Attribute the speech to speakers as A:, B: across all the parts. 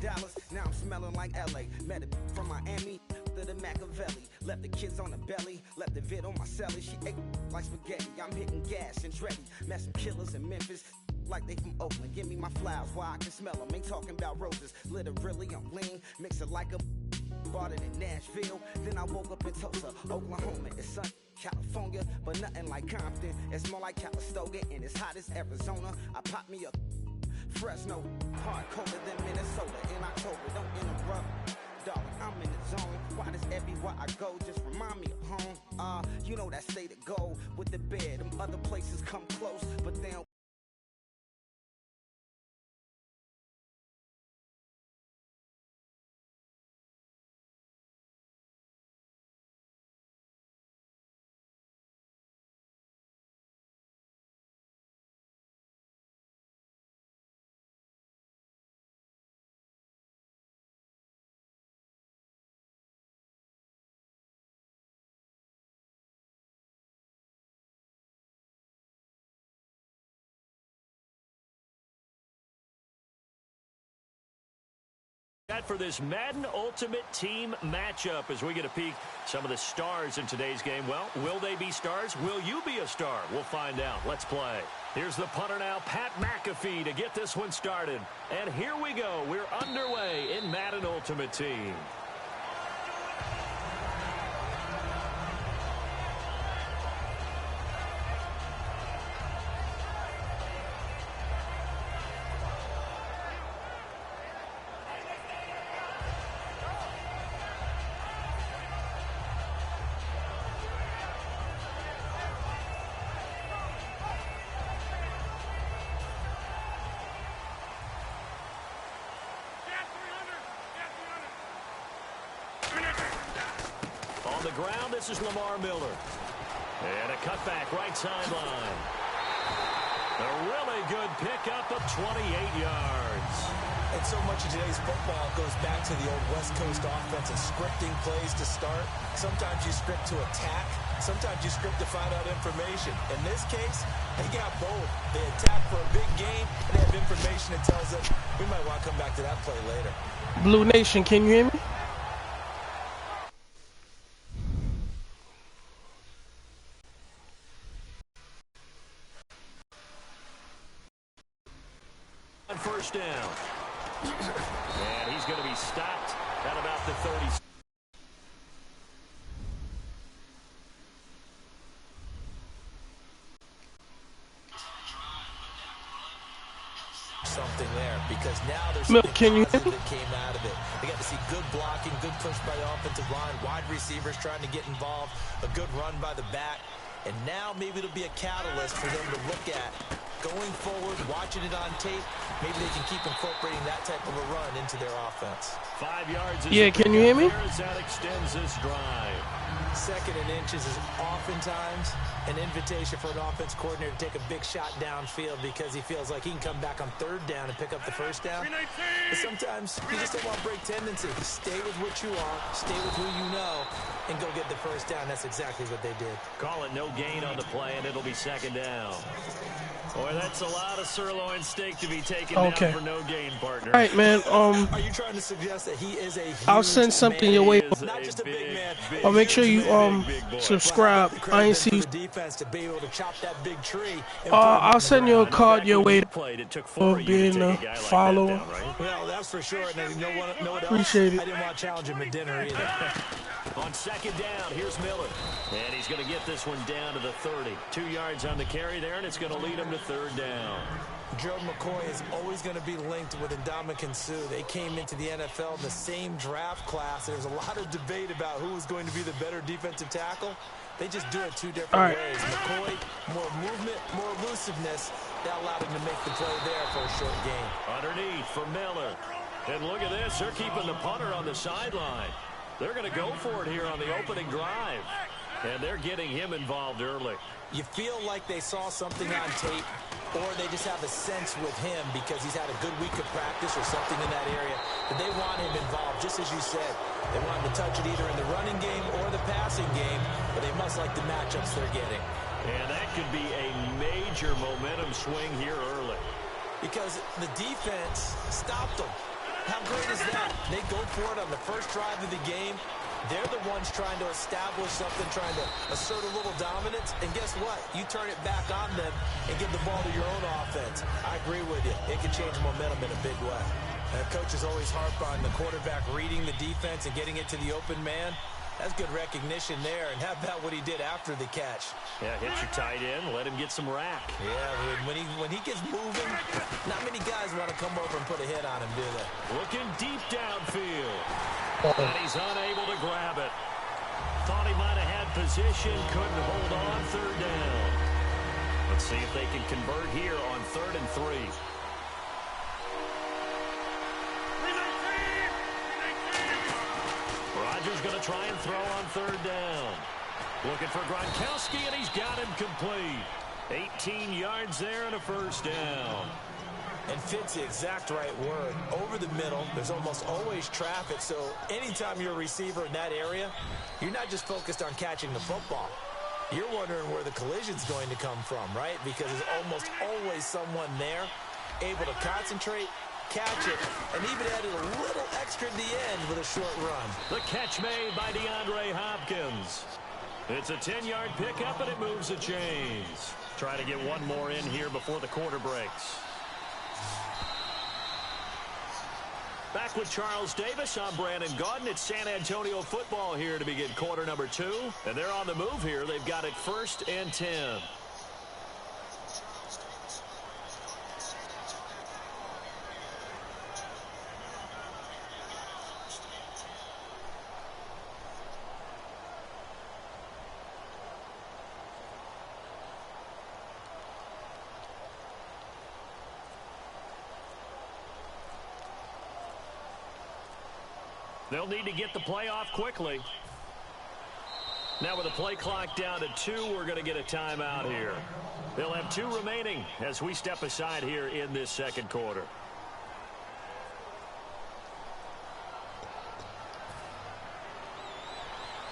A: Dallas, now I'm smelling like LA. Met a from Miami to the Machiavelli. Left the kids on the belly, left the vid on my celly. She ate like spaghetti. I'm hitting gas and Dreddy. Met some killers in Memphis, like they from Oakland. Give me my flowers while I can smell them. Ain't talking about roses. Literally, I'm lean, mix it like a. Bought it in Nashville, then I woke up in Tulsa, Oklahoma. It's sunny, California, but nothing like Compton. It's more like Calistoga, and it's hot as Arizona. I pop me a Fresno, hard colder than Minnesota in October. Don't interrupt, darling, I'm in the zone. Why does everywhere I go just remind me of home? You know that state of gold with the bed. Them other places come close, but they don't.
B: For this Madden Ultimate Team matchup as we get a peek some of the stars in today's game. Well, will they be stars? Will you be a star? We'll find out. Let's play. Here's the punter now, Pat McAfee, to get this one started. And here we go. We're underway in Madden Ultimate Team. On the ground, this is Lamar Miller. And a cutback right sideline. A really good pickup of 28 yards.
C: And so much of today's football goes back to the old West Coast offense and scripting plays to start. Sometimes you script to attack. Sometimes you script to find out information. In this case, they got both. They attack for a big game, and they have information that tells them we might want to come back to that play later.
D: Blue Nation, can you hear me?
B: On first down. And he's going to be stopped at about the 30.
C: Something there, because now there's
D: Milk,
C: something positive that came out of it. They got to see good blocking, good push by the offensive line, wide receivers trying to get involved, a good run by the back, and now maybe it'll be a catalyst for them to look at going forward, watching it on tape. Maybe they can keep incorporating that type of a run into their offense.
B: 5 yards.
D: Yeah, can you hear me?
B: That extends this drive.
C: Second and inches is oftentimes an invitation for an offense coordinator to take a big shot downfield because he feels like he can come back on third down and pick up the first down. But sometimes you just don't want break tendency. Stay with what you are, stay with who you know, and go get the first down. That's exactly what they did.
B: Call it no gain on the play, and it'll be second down. Boy, that's a lot of sirloin steak to be taken down for no gain, partner.
D: All right, man.
C: Are you trying to suggest that he is a huge
D: I'll send something your way.
C: Not just a big man.
D: I'll make sure you subscribe. I ain't see.
C: Defense to be able to chop that big tree.
D: I'll send you a card your way.
B: It took 4
D: of being a follower.
C: Well, that's for sure. And no one else.
D: Appreciate it.
C: I didn't want to challenge him at dinner either.
B: On second down, here's Miller. And he's going to get this one down to the 30. 2 yards on the carry there, and it's going to lead him to third down.
C: Gerald McCoy is always going to be linked with Ndamukong Suh. They came into the NFL in the same draft class. There's a lot of debate about who was going to be the better defensive tackle. They just do it two different ways. McCoy, more movement, more elusiveness. That allowed him to make the play there for a short gain.
B: Underneath for Miller. And look at this. They're keeping the punter on the sideline. They're going to go for it here on the opening drive. And they're getting him involved early.
C: You feel like they saw something on tape, or they just have a sense with him because he's had a good week of practice or something in that area that they want him involved, just as you said. They want him to touch it either in the running game or the passing game, but they must like the matchups they're getting.
B: And that could be a major momentum swing here early.
C: Because the defense stopped them. How great is that? They go for it on the first drive of the game. They're the ones trying to establish something, trying to assert a little dominance. And guess what? You turn it back on them and give the ball to your own offense. I agree with you. It can change momentum in a big way. Coaches always harp on the quarterback reading the defense and getting it to the open man. That's good recognition there. And how about what he did after the catch?
B: Yeah, hit your tight end, let him get some rack.
C: Yeah, when he gets moving, not many guys want to come over and put a hit on him, do they?
B: Looking deep downfield. And he's unable to grab it. Thought he might have had position, couldn't hold on third down. Let's see if they can convert here on 3rd and 3. Rodgers going to try and throw on 3rd down. Looking for Gronkowski, and he's got him complete. 18 yards there and a first down.
C: And fits the exact right word. Over the middle, there's almost always traffic, so anytime you're a receiver in that area, you're not just focused on catching the football. You're wondering where the collision's going to come from, right? Because there's almost always someone there able to concentrate, catch it, and even added a little extra at the end with a short run.
B: The catch made by DeAndre Hopkins. It's a 10-yard pickup, and it moves the chains. Try to get one more in here before the quarter breaks. Back with Charles Davis, I'm Brandon Gaudin. It's San Antonio football here to begin quarter number 2. And they're on the move here. They've got it 1st and 10. They'll need to get the play off quickly. Now with the play clock down to 2, we're going to get a timeout here. They'll have 2 remaining as we step aside here in this second quarter.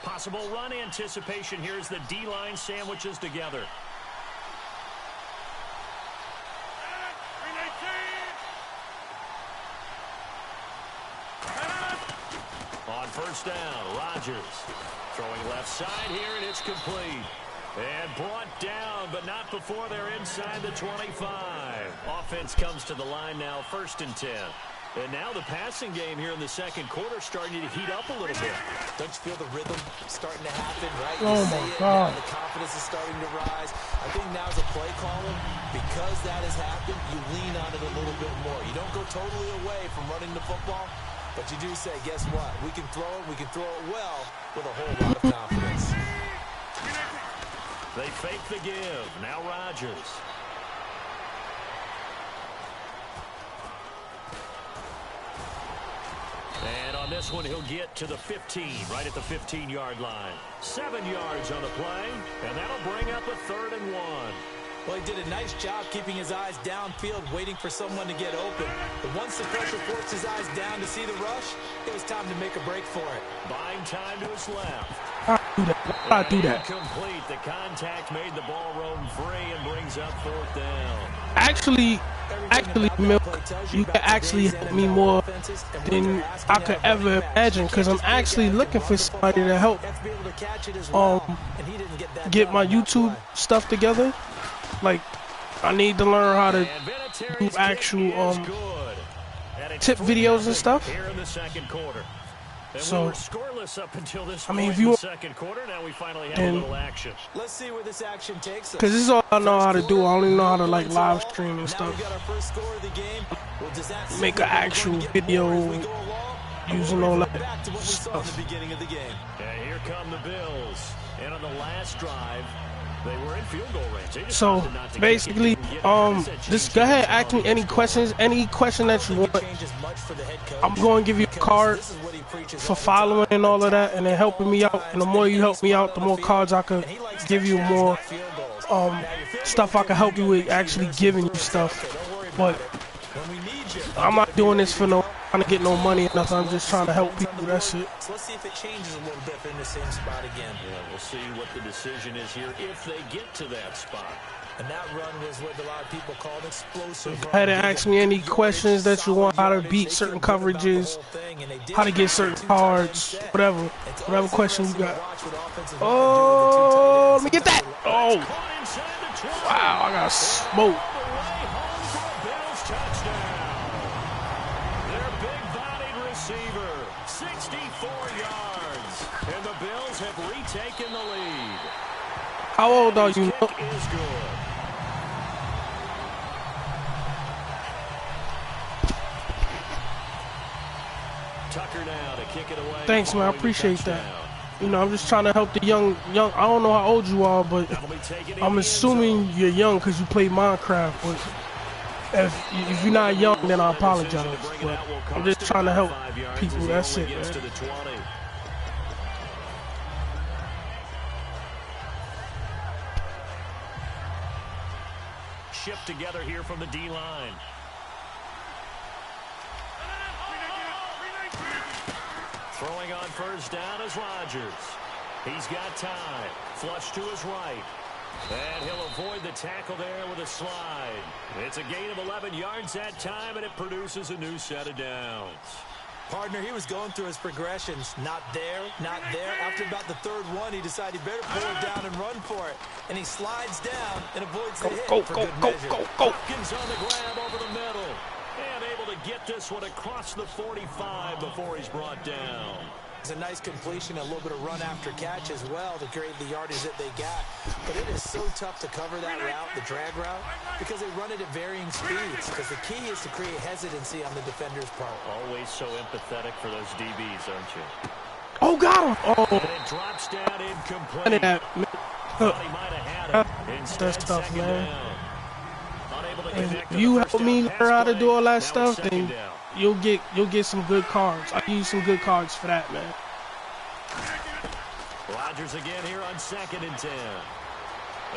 B: Possible run anticipation here as the D-line sandwiches together. On 1st down, Rodgers throwing left side here, and it's complete. And brought down, but not before they're inside the 25. Offense comes to the line now, 1st and 10. And now the passing game here in the second quarter starting to heat up a little bit.
C: Don't you feel the rhythm starting to happen, right?
D: Oh, my God.
C: The confidence is starting to rise. I think now as a play caller, because that has happened, you lean on it a little bit more. You don't go totally away from running the football, but you do say, guess what? We can throw it well with a whole lot of confidence.
B: They fake the give. Now Rodgers. And on this one, he'll get to the 15, right at the 15-yard line. 7 yards on the play, and that'll bring up a 3rd and 1.
C: Well, he did a nice job keeping his eyes downfield, waiting for someone to get open. But once the pressure forced his eyes down to see the rush, it was time to make a break for it.
B: Buying time to his left.
D: I do that.
B: Complete. The contact made the ball roam free and brings up 4th down.
D: Actually, Milk, you can actually help me more than I could ever imagine, because I'm actually looking for somebody to help get my YouTube stuff together. Like, I need to learn how to do actual tip videos and stuff.
B: Here in the second quarter.
D: So,
B: we were scoreless up until this
D: I mean,
B: point
D: if you
B: in the second quarter, now we finally have a little action.
C: Let's see where this action takes us.
D: Because this is all I know how to do. I only know how to like live stream and stuff. Make an actual video using all that stuff.
B: And here come the Bills. And on the last drive, they were in field goal range.
D: So basically, just go ahead, ask me any questions, any question that you want. I'm going to give you a card for following and all of that, and then helping me out. And the more you help me out, the more cards I could give you, more stuff I can help you with, actually giving you stuff. But I'm not doing this for no trying to get no money or nothing. I'm just trying to help people. That's it.
C: So let's see if it changes a little bit in the same spot again.
B: Yeah, we'll see what the decision is here if they get to that spot.
C: And that run was what a lot of people call an explosive run.
D: Go ahead and ask me any questions that you want, how to beat certain coverages, how to get certain cards, whatever question you got. Oh, let me get that. Oh, wow, I got smoked.
B: Their big-bodied receiver, 64 yards, and the Bills have retaken the lead.
D: How old are you?
B: Kick is good. Tucker now to kick it away.
D: Thanks, man. I appreciate that. You know, I'm just trying to help the young. I don't know how old you are, but I'm assuming you're young because you play Minecraft. But if you're not young, then I apologize. But I'm just trying to help people. That's it, man.
B: Shift together here from the D-line. Throwing on first down is Rodgers. He's got time. Flush to his right. And he'll avoid the tackle there with a slide. It's a gain of 11 yards that time, and it produces a new set of downs.
C: Partner, he was going through his progressions. Not there, not there. After about the third one, he decided he better pull it down and run for it. And he slides down and avoids the hit for good measure.
B: Hopkins on the grab over the middle. And able to get this one across the 45 before he's brought down.
C: It's a nice completion, a little bit of run after catch as well to create the yardage that they got. But it is so tough to cover that route, the drag route, because they run it at varying speeds. Because the key is to create hesitancy on the defender's part.
B: Always so empathetic for those DBs, aren't you?
D: Oh, got him. Oh.
B: And it drops down incomplete. Thought he might have had it. Instead,
D: that's tough, man. If
B: you
D: you help me learn how to do all that stuff, then you'll get some good cards. I'll use some good cards for that, man.
B: Rodgers again here on 2nd and 10.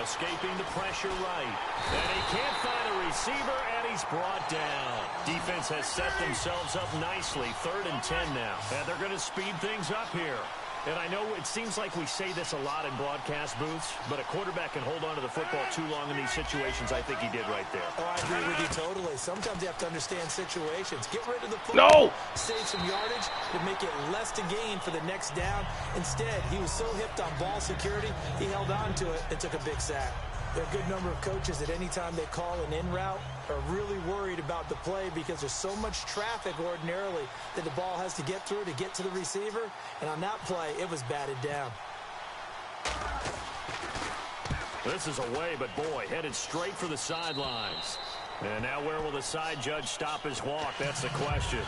B: Escaping the pressure right. And he can't find a receiver, and he's brought down. Defense has set themselves up nicely. 3rd and 10 now. And they're going to speed things up here. And I know it seems like we say this a lot in broadcast booths, but a quarterback can hold on to the football too long in these situations. I think he did right there.
C: Oh, I agree with you totally. Sometimes you have to understand situations. Get rid of the football. No! Save some yardage to make it less to gain for the next down. Instead, he was so hipped on ball security, he held on to it and took a big sack. There are a good number of coaches that any time they call an in route are really worried about the play because there's so much traffic ordinarily that the ball has to get through to get to the receiver. And on that play, it was batted down.
B: This is away, but boy, headed straight for the sidelines. And now where will the side judge stop his walk? That's the question.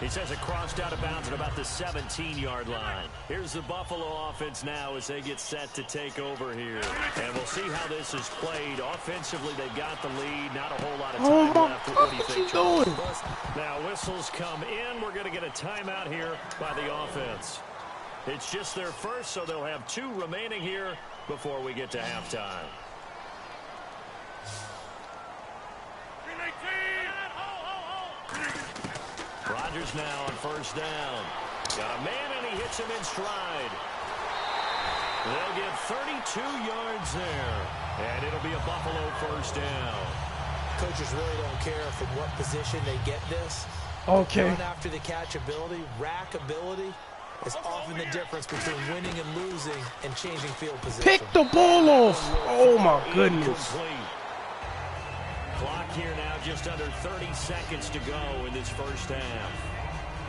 B: He says it crossed out of bounds at about the 17-yard line. Here's the Buffalo offense now as they get set to take over here. And we'll see how this is played. Offensively, they've got the lead. Not a whole lot of time left. What do you think, Charles? Now, whistles come in. We're going to get a timeout here by the offense. It's just their first, so they'll have 2 remaining here before we get to halftime. Rodgers now on first down. Got a man, and he hits him in stride. They'll get 32 yards there, and it'll be a Buffalo first down.
C: Coaches really don't care from what position they get this.
D: Okay.
C: Run after the catch ability, rack ability is often the difference between winning and losing and changing field position.
D: Pick the ball off. Oh, my goodness.
B: Clock here now, just under 30 seconds to go in this first half.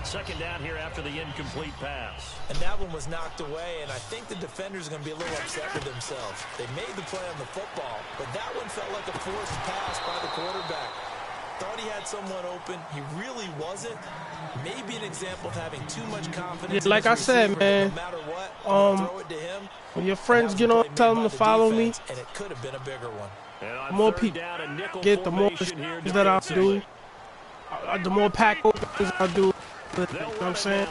B: 2nd down here after the incomplete pass.
C: And that one was knocked away, and I think the defenders are going to be a little upset with themselves. They made the play on the football, but that one felt like a forced pass by the quarterback. Thought he had someone open. He really wasn't. Maybe an example of having too much confidence.
D: Yeah, like I said, man,
C: no matter what, throw it to him.
D: When your friends get on, tell them to follow me.
C: And it could have been a bigger one.
D: The more people get, the more that I do, the more pack opens I do. You know what I'm saying?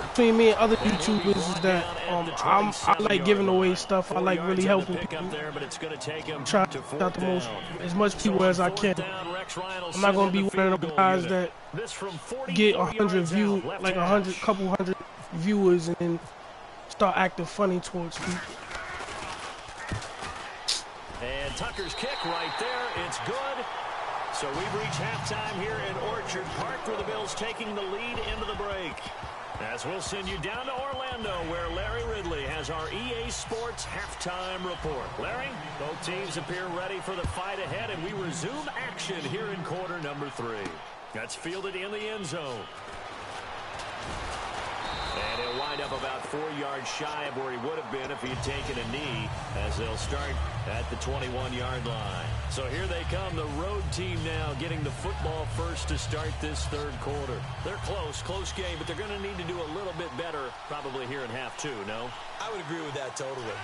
D: Between me and other YouTubers is that I like giving away stuff. I like really helping people. Try to out the most, as much people as I can. I'm not gonna be one of the guys that get 100 views, like couple hundred viewers, and then start acting funny towards people.
B: And Tucker's kick right there. It's good. So we've reached halftime here in Orchard Park, where the Bills taking the lead into the break. As we'll send you down to Orlando, where Larry Ridley has our EA Sports halftime report. Larry, both teams appear ready for the fight ahead, and we resume action here in quarter number 3. That's fielded in the end zone. And he'll wind up about 4 yards shy of where he would have been if he had taken a knee, as they'll start at the 21-yard line. So here they come, the road team now getting the football first to start this third quarter. They're close game, but they're going to need to do a little bit better probably here in half 2, no?
C: I would agree with that totally.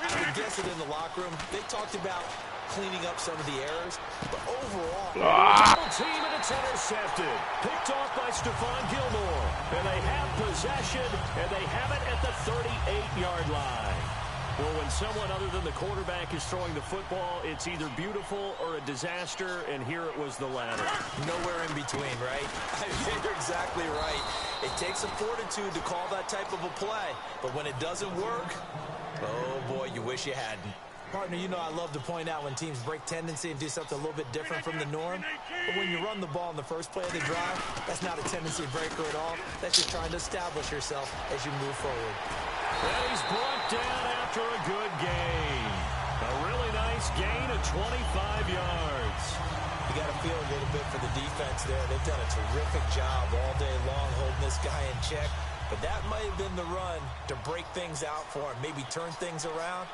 C: I would guess it in the locker room. They talked about cleaning up some of the errors, but overall,
B: double team, and it's intercepted. Picked off by Stephon Gilmore. And they have possession, and they have it at the 38-yard line. Well, when someone other than the quarterback is throwing the football, it's either beautiful or a disaster, and here it was the latter.
C: Nowhere in between, right? I think you're exactly right. It takes some fortitude to call that type of a play, but when it doesn't work, oh boy, you wish you hadn't. Partner, you know I love to point out when teams break tendency and do something a little bit different from the norm. But when you run the ball in the first play of the drive, that's not a tendency breaker at all. That's just trying to establish yourself as you move forward.
B: And he's brought down after a good gain. A really nice gain of 25 yards.
C: You got to feel a little bit for the defense there. They've done a terrific job all day long holding this guy in check. But that might have been the run to break things out for him, maybe turn things around.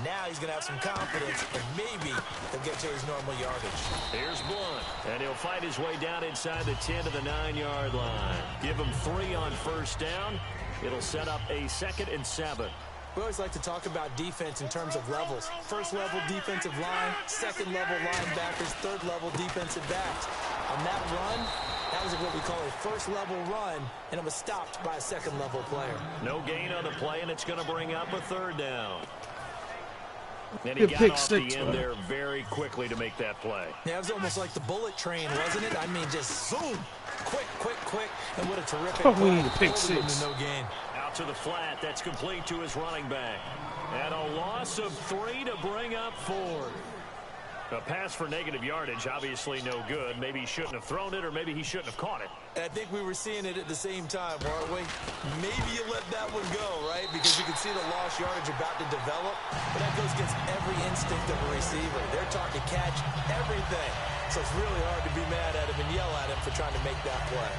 C: Now he's going to have some confidence, and maybe he'll get to his normal yardage.
B: Here's Blunt, and he'll fight his way down inside the 10 to the 9-yard line. Give him 3 on first down. It'll set up a 2nd and 7.
C: We always like to talk about defense in terms of levels. First-level defensive line, second-level linebackers, third-level defensive backs. On that run, that was what we call a first-level run, and it was stopped by a second-level player.
B: No gain on the play, and it's going to bring up a 3rd down. And he
D: Good
B: got
D: pick
B: off
D: six,
B: the end there very quickly to make that play.
C: Yeah, it was almost like the bullet train, wasn't it? I mean, just zoom, quick, and what a terrific
D: Oh,
C: play.
D: we need a pick six.
C: No gain.
B: Out to the flat, that's complete to his running back. And a loss of 3 to bring up 4. A pass for negative yardage, obviously no good. Maybe he shouldn't have thrown it, or maybe he shouldn't have caught it.
C: And I think we were seeing it at the same time, weren't we? Maybe you let that one go, right? Because you can see the lost yardage about to develop. But that goes against every instinct of a receiver. They're taught to catch everything. So it's really hard to be mad at him and yell at him for trying to make that play.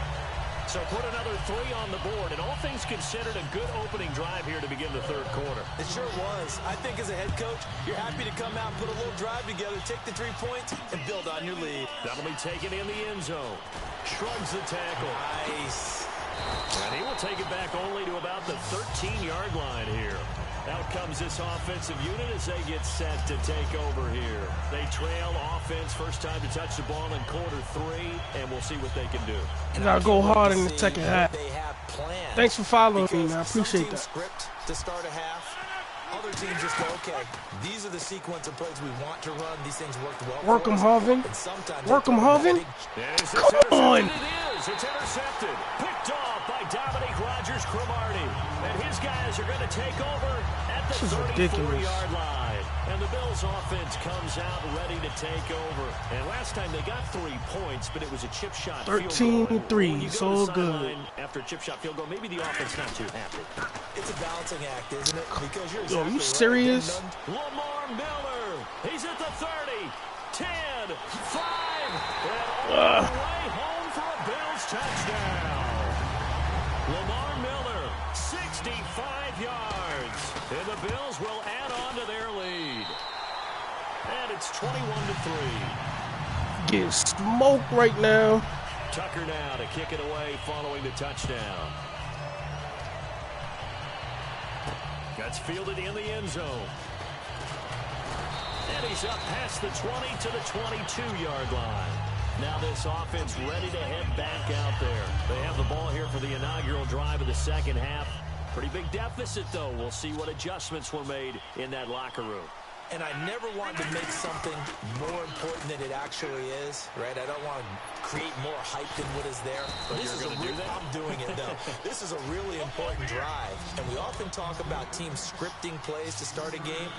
B: So put another 3 on the board, and all things considered, a good opening drive here to begin the third quarter.
C: It sure was. I think as a head coach, you're happy to come out and put a little drive together, take the 3 points, and build on your lead.
B: That'll be taken in the end zone. Shrugs the tackle.
C: Nice.
B: And he will take it back only to about the 13-yard line here. Out comes this offensive unit as they get set to take over here. They trail offense, first time to touch the ball in quarter 3, and we'll see what they can do.
D: You gotta go hard in the second half. Thanks for following me, man. I appreciate that.
C: Script to start a half. Other teams just go, okay, these are the sequence of plays we want to run. These things worked well.
D: Work them, Harvin. Work them, Harvin. Come on.
B: It's intercepted. Picked off by Dominique Rodgers-Cromartie. And his guys are going to take over at the 34-yard line. And the Bills offense comes out ready to take over. And last time they got 3 points, but it was a chip shot field goal.
D: 13-3, so good.
B: After a chip shot field goal, maybe the offense not too happy.
C: It's a balancing act, isn't it? Because you're
D: Yo, you serious?
B: Lamar Miller. He's at the 30, 10, 5, and all the way home for a Bills touchdown. Lamar Miller, 65 yards. And the Bills will add on to their lead. And it's 21-3.
D: Get smoked right now.
B: Tucker now to kick it away following the touchdown. That's fielded in the end zone. And he's up past the 20 to the 22-yard line. Now this offense ready to head back out there. They have the ball here for the inaugural drive of the second half. Pretty big deficit, though. We'll see what adjustments were made in that locker room.
C: And I never want to make something more important than it actually is, right? I don't want to create more hype than what is there.
B: But you're going to do that?
C: I'm doing it, though. This is a really important drive, and we often talk about teams scripting plays to start a game.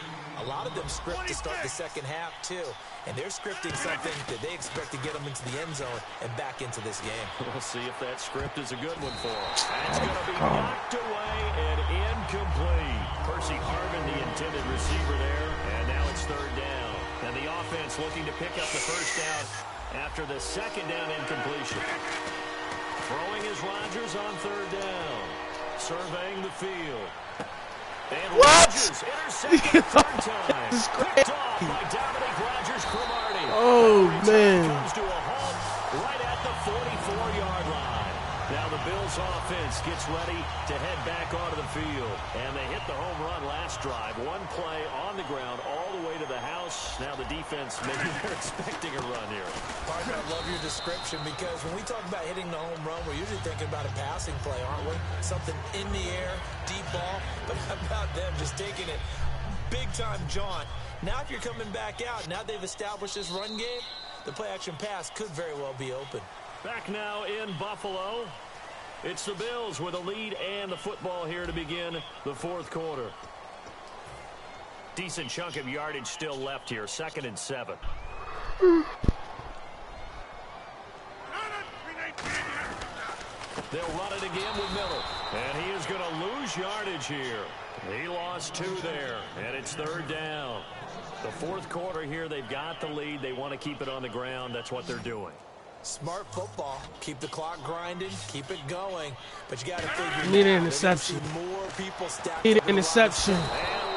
C: A lot of them script to start the second half, too. And they're scripting something that they expect to get them into the end zone and back into this game.
B: We'll see if that script is a good one for them. That's going to be knocked away and incomplete. Percy Harvin, the intended receiver there. And now it's third down. And the offense looking to pick up the first down after the second down incompletion. Throwing is Rodgers on third down. Surveying the field. And Rodgers intercepted third time. Picked off by Dominic Rodgers-Cromartie.
D: Oh, man.
B: Comes to a halt right at the 44-yard line. Now the Bills offense gets ready to head back onto the field. And they hit the home run last drive. One play on the ground all the way to the house. Now the defense, maybe they're expecting a run here.
C: Partner, I love your description because when we talk about hitting the home run, we're usually thinking about a passing play, aren't we? Something in the air, deep ball. But how about them just taking it big-time jaunt? Now if you're coming back out, now they've established this run game, the play-action pass could very well be open.
B: Back now in Buffalo. It's the Bills with a lead and the football here to begin the fourth quarter. Decent chunk of yardage still left here. 2nd and 7. They'll run it again with Miller. And he is going to lose yardage here. He lost 2 there. And it's third down. The fourth quarter here, they've got the lead. They want to keep it on the ground. That's what they're doing.
C: Smart football. Keep the clock grinding. Keep it going. But you got to figure
D: need an interception.
C: More people
D: need an interception.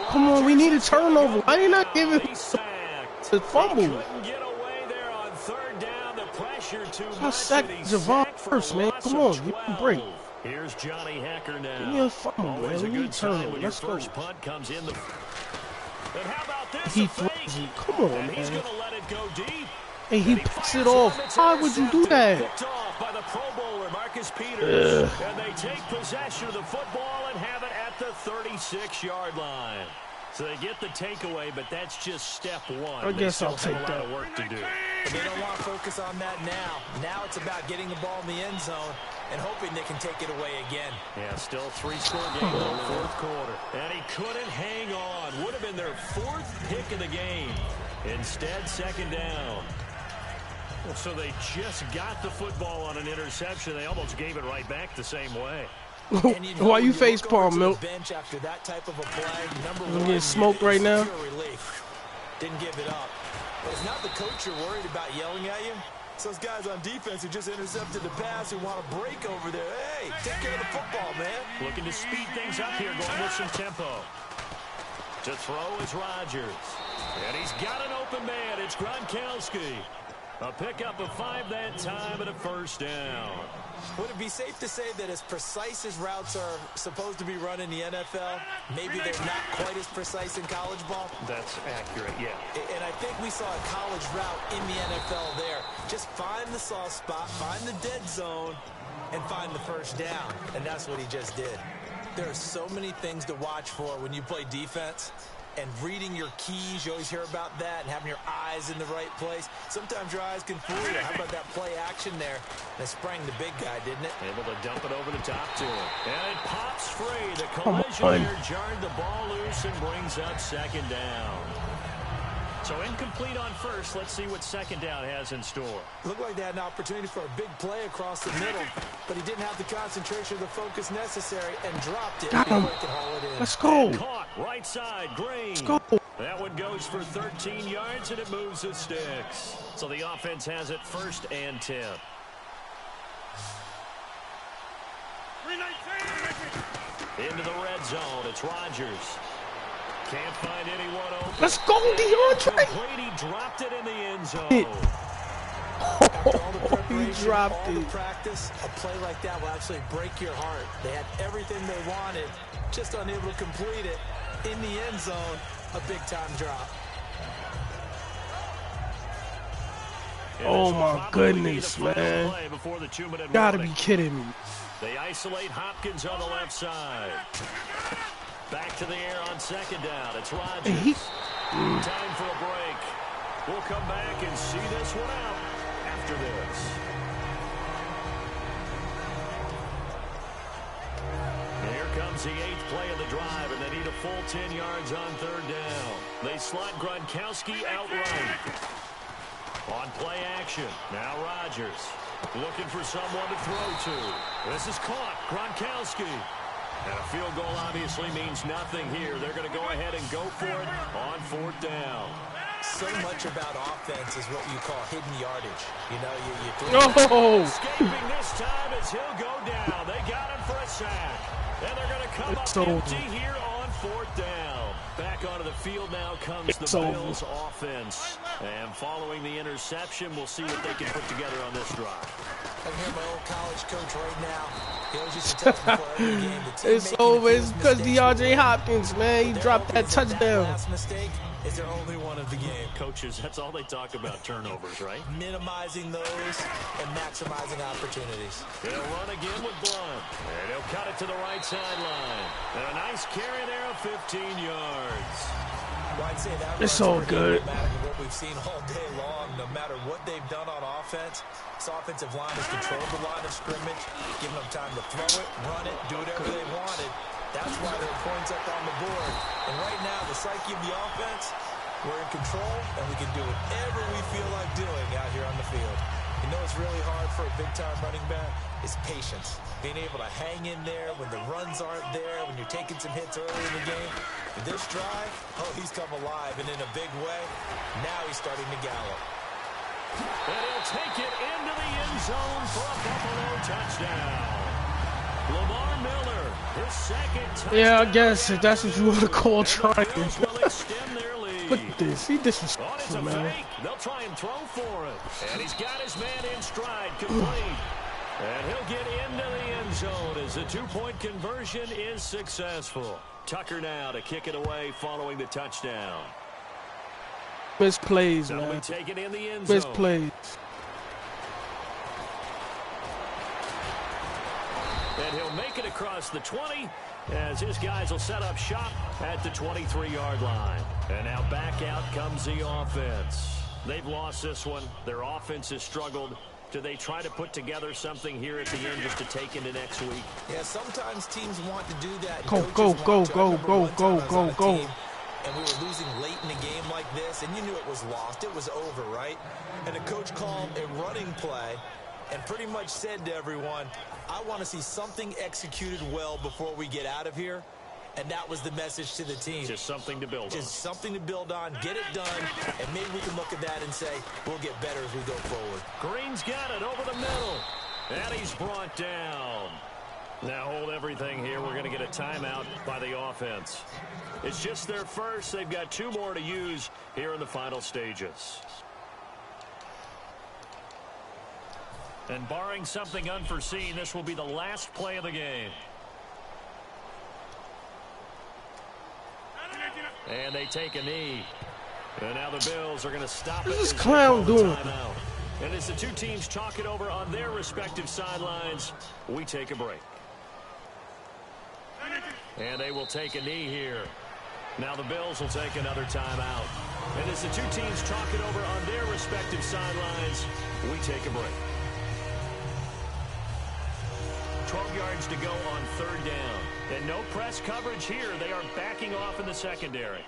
D: Come on, we need a turnover. Why are you not giving the fumble?
B: Get away there on third down. The pressure too much.
D: I sacked Javon first, man. Come on, give me a break.
B: Here's Johnny Hecker now.
D: Give me a fumble, man. We need a turnover. Let's go.
B: First punt comes in. And how about this?
D: He throws it. Come on,
B: and he's
D: man.
B: going to let it go deep.
D: And he picks it off. Why would you do that?
B: Picked off by the Pro Bowler, Marcus Peters. And they take possession of the football and have it at the 36-yard line. So they get the takeaway, but that's just step one.
D: I guess I'll take
B: that. A lot
D: that.
B: of work to do.
C: But they don't want to focus on that now. Now it's about getting the ball in the end zone and hoping they can take it away again.
B: Yeah, still 3-score game in the fourth quarter. And he couldn't hang on. Would have been their 4th pick of the game. Instead, second down. So they just got the football on an interception. They almost gave it right back the same way.
D: Why you face palm, Milt?
C: After that type of a play,
D: I'm getting smoked right now.
C: Didn't give it up. But it's not the coach you're worried about yelling at you. It's those guys on defense who just intercepted the pass who want to break over there. Hey, take care of the football, man.
B: Looking to speed things up here, going with some tempo. To throw is Rodgers. And he's got an open man. It's Gronkowski. A pickup of 5 that time and a first down.
C: Would it be safe to say that as precise as routes are supposed to be run in the NFL, maybe they're not quite as precise in college ball?
B: That's accurate, yeah.
C: And I think we saw a college route in the NFL there. Just find the soft spot, find the dead zone, and find the first down. And that's what he just did. There are so many things to watch for when you play defense. And reading your keys, you always hear about that, and having your eyes in the right place. Sometimes your eyes can fool you. How about that play action there? And it sprang the big guy, didn't it?
B: Able to dump it over the top to him. And it pops free. The collision there jarred the ball loose and brings up second down. So incomplete on first. Let's see what second down has in store.
C: Looked like they had an opportunity for a big play across the middle, but he didn't have the concentration or the focus necessary and dropped it before he could haul it in.
D: Let's go.
B: And caught right side, Green.
D: Let's go.
B: That one goes for 13 yards, and it moves the sticks. So the offense has it 1st and 10. Into the red zone. It's Rodgers. Can't find anyone open.
D: Let's go, DeAndre.
B: He dropped it in the end zone.
D: He dropped
C: all the
D: it.
C: practice, a play like that will actually break your heart. They had everything they wanted, just unable to complete it. In the end zone, a big-time drop.
D: Oh, my goodness, man. Gotta be kidding me.
B: They isolate Hopkins on the left side. Back to the air on second down. It's Rodgers. Time for a break. We'll come back and see this one out after this. Here comes the 8th play of the drive, and they need a full 10 yards on 3rd down. They slot Gronkowski outright. On play action, now Rodgers looking for someone to throw to. This is caught, Gronkowski. And a field goal obviously means nothing here. They're going to go ahead and go for it on 4th down.
C: So much about offense is what you call hidden yardage. You know, you
B: throw escaping this time as he'll go down. They got him for a sack. And they're going to come up empty here on 4th down. Back onto the field now comes the Bills offense. And following the interception, we'll see what they can put together on this drive.
C: I can hear my old college coach right now. He always used to tell us before every game, the team
D: it's over. It's because DeAndre Hopkins, man. He dropped that touchdown.
C: Last mistake is their only one of the game.
B: Coaches, that's all they talk about, turnovers, right?
C: Minimizing those and maximizing opportunities.
B: They'll run again with Blunt. And he'll cut it to the right sideline. And a nice carry there of 15 yards.
C: Well, I'd say that
D: it's so good.
C: No matter what we've seen all day long, no matter what they've done on offense, this offensive line has controlled the line of scrimmage, giving them time to throw it, run it, do whatever they wanted. That's why they're points up on the board. And right now, the psyche of the offense, we're in control, and we can do whatever we feel like doing out here on the field. You know what's really hard for a big-time running back is patience. Being able to hang in there when the runs aren't there, when you're taking some hits early in the game. And this drive, oh, he's come alive, and in a big way, now he's starting to gallop.
B: And he'll take it into the end zone for a Buffalo touchdown. Lamar Miller, his 2nd touchdown.
D: Yeah, I guess if that's what you want to call trying.
B: Look
D: at this. He disrespectful, man.
B: They'll try and throw for it. And he's got his man in stride, complete. And he'll get into the end zone as the 2-point conversion is successful. Tucker now to kick it away following the touchdown.
D: Misplays,
B: That'll
D: man.
B: be taken in the end zone.
D: Misplays.
B: And he'll make it across the 20 as his guys will set up shop at the 23-yard line. And now back out comes the offense. They've lost this one. Their offense has struggled. Do they try to put together something here at the end just to take into next week?
C: Yeah, sometimes teams want to do that.
D: Go.
C: And we were losing late in a game like this, and you knew it was lost. It was over, right? And the coach called a running play and pretty much said to everyone, I want to see something executed well before we get out of here. And that was the message to the team.
B: Just something to build on.
C: Just something to build on, get it done, and maybe we can look at that and say, we'll get better as we go forward.
B: Green's got it over the middle. And he's brought down. Now hold everything here. We're going to get a timeout by the offense. It's just their first. They've got 2 more to use here in the final stages. And barring something unforeseen, this will be the last play of the game. And they take a knee. And now the Bills are going to stop it.
D: What is this clown doing?
B: And as the 2 teams talk it over on their respective sidelines, we take a break. And they will take a knee here. Now the Bills will take another timeout. And as the 2 teams talk it over on their respective sidelines, we take a break. 12 yards to go on 3rd down. And no press coverage here. They are backing off in the secondary.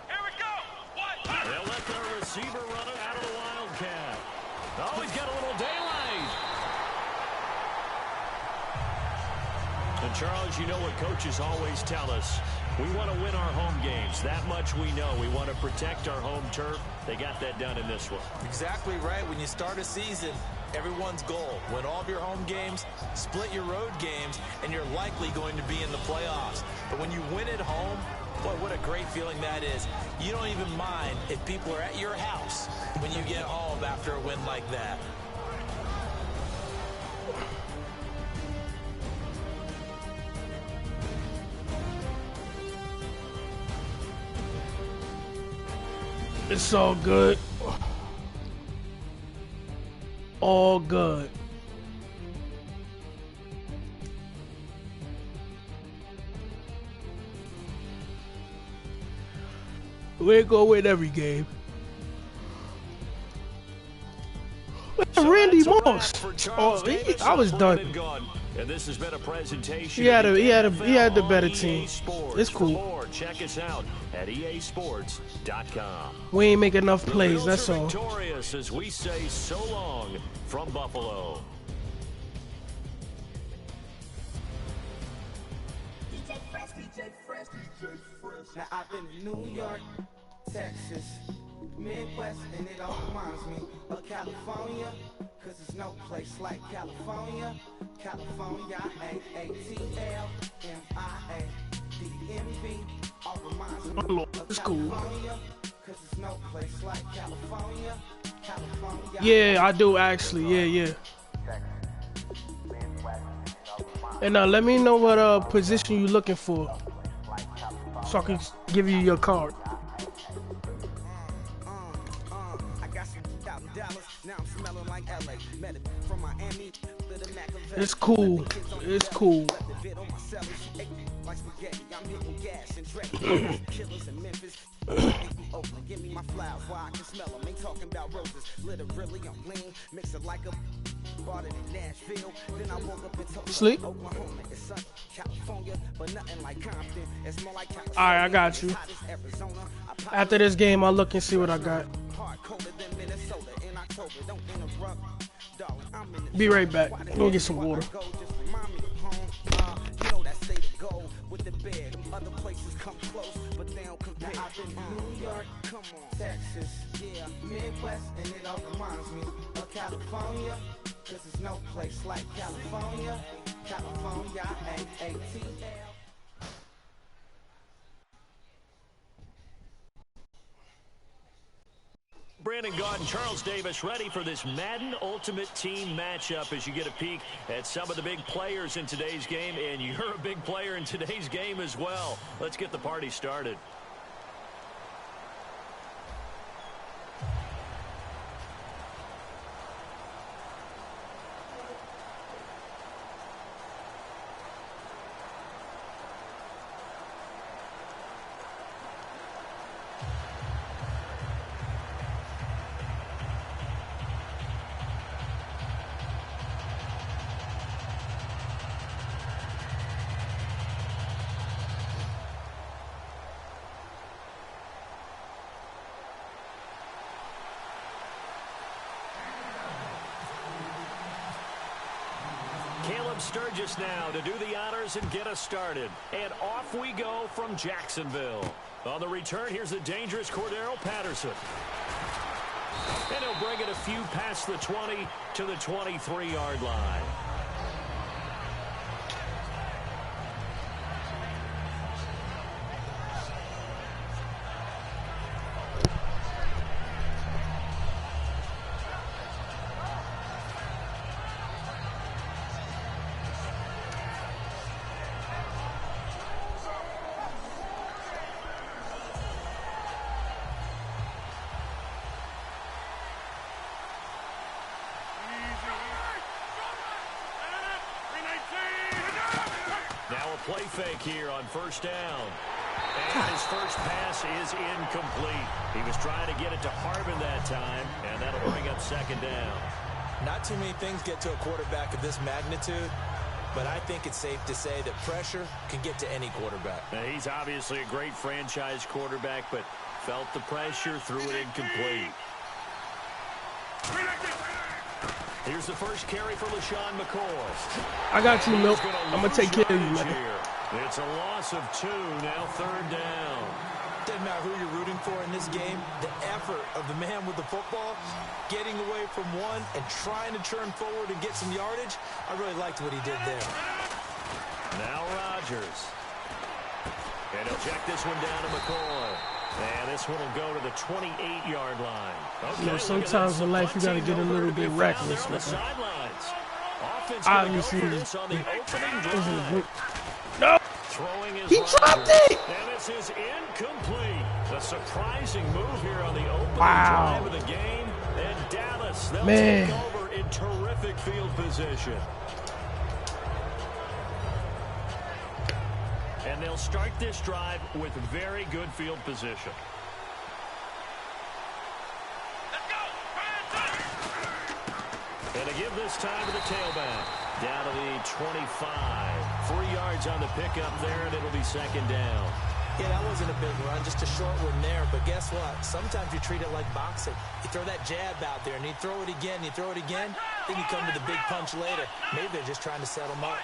E: Here we go.
B: They'll let their receiver run it out of the Wildcat. Oh, he's got a little daylight. And Charles, you know what coaches always tell us. We want to win our home games. That much we know. We want to protect our home turf. They got that done in this one.
C: Exactly right. When you start a season, everyone's goal, win all of your home games, split your road games, and you're likely going to be in the playoffs. But when you win at home, boy, what a great feeling that is. You don't even mind if people are at your house when you get home after a win like that.
D: It's all good. All good. We ain't gonna win every game. Randy Moss. Oh, I was done.
B: And this has been a presentation.
D: He had the better team. It's cool.
B: Check us out at easports.com.
D: We ain't make enough plays. That's all.
B: Victorious as we say so long from Buffalo.
A: Now I've been to New York, Texas, Midwest, and it all reminds me of California, cause there's no place like California. California, A-A-T-L-M-I-A-D-M-V, all reminds me of California, cause there's no place like California. California.
D: Yeah, I do actually. Yeah. And now let me know what position you looking for, so I can give you your card. It's cool. It's cool.
A: Give me my flowers while I can smell them. Ain't talking about roses. Literally, I'm lean. Mix it like a bought it in Nashville. Then I woke up and told
D: Sleep.
A: Oklahoma is sunny. California, but nothing like Compton. It's more like California.
D: All right, I got you. After this game, I'll look and see what I got. Be right back. Go get some water.
A: New York, come on, Texas, yeah, Midwest, and it all reminds me of California, cause there's no place like California. California, A-A-T-L.
B: Brandon Gaudin, Charles Davis ready for this Madden Ultimate Team matchup as you get a peek at some of the big players in today's game, and you're a big player in today's game as well. Let's get the party started. Sturgis now to do the honors and get us started. And off we go from Jacksonville. On the return, here's the dangerous Cordero Patterson. And he'll bring it a few past the 20 to the 23-yard line. Play fake here on first down. And his first pass is incomplete. He was trying to get it to Harbin that time, and that'll bring up second down.
C: Not too many things get to a quarterback of this magnitude, but I think it's safe to say that pressure can get to any quarterback.
B: Now, he's obviously a great franchise quarterback, but felt the pressure, threw it incomplete. Here's the first carry for LaShawn McCoy.
D: I got you, Milk. I'm going to take care of you, man.
B: It's a loss of 2, now third down.
C: Doesn't matter who you're rooting for in this game, the effort of the man with the football, getting away from one and trying to turn forward and get some yardage, I really liked what he did there.
B: Now Rodgers. And he'll check this one down to McCoy. And this one will go to the 28-yard line. Okay,
D: you know, sometimes in life you got to get a little bit reckless. Obviously, no. He dropped it.
B: And this is incomplete. A surprising move here on the opening drive of the game. And Dallas, they'll take over in terrific field position. And they'll start this drive with very good field position. And to give this time to the tailback. Down to the 25. 3 yards on the pickup there, and it'll be second down.
C: Yeah, that wasn't a big run, just a short one there. But guess what? Sometimes you treat it like boxing. You throw that jab out there, and you throw it again, you throw it again, then you come to the big punch later. Maybe they're just trying to set them up.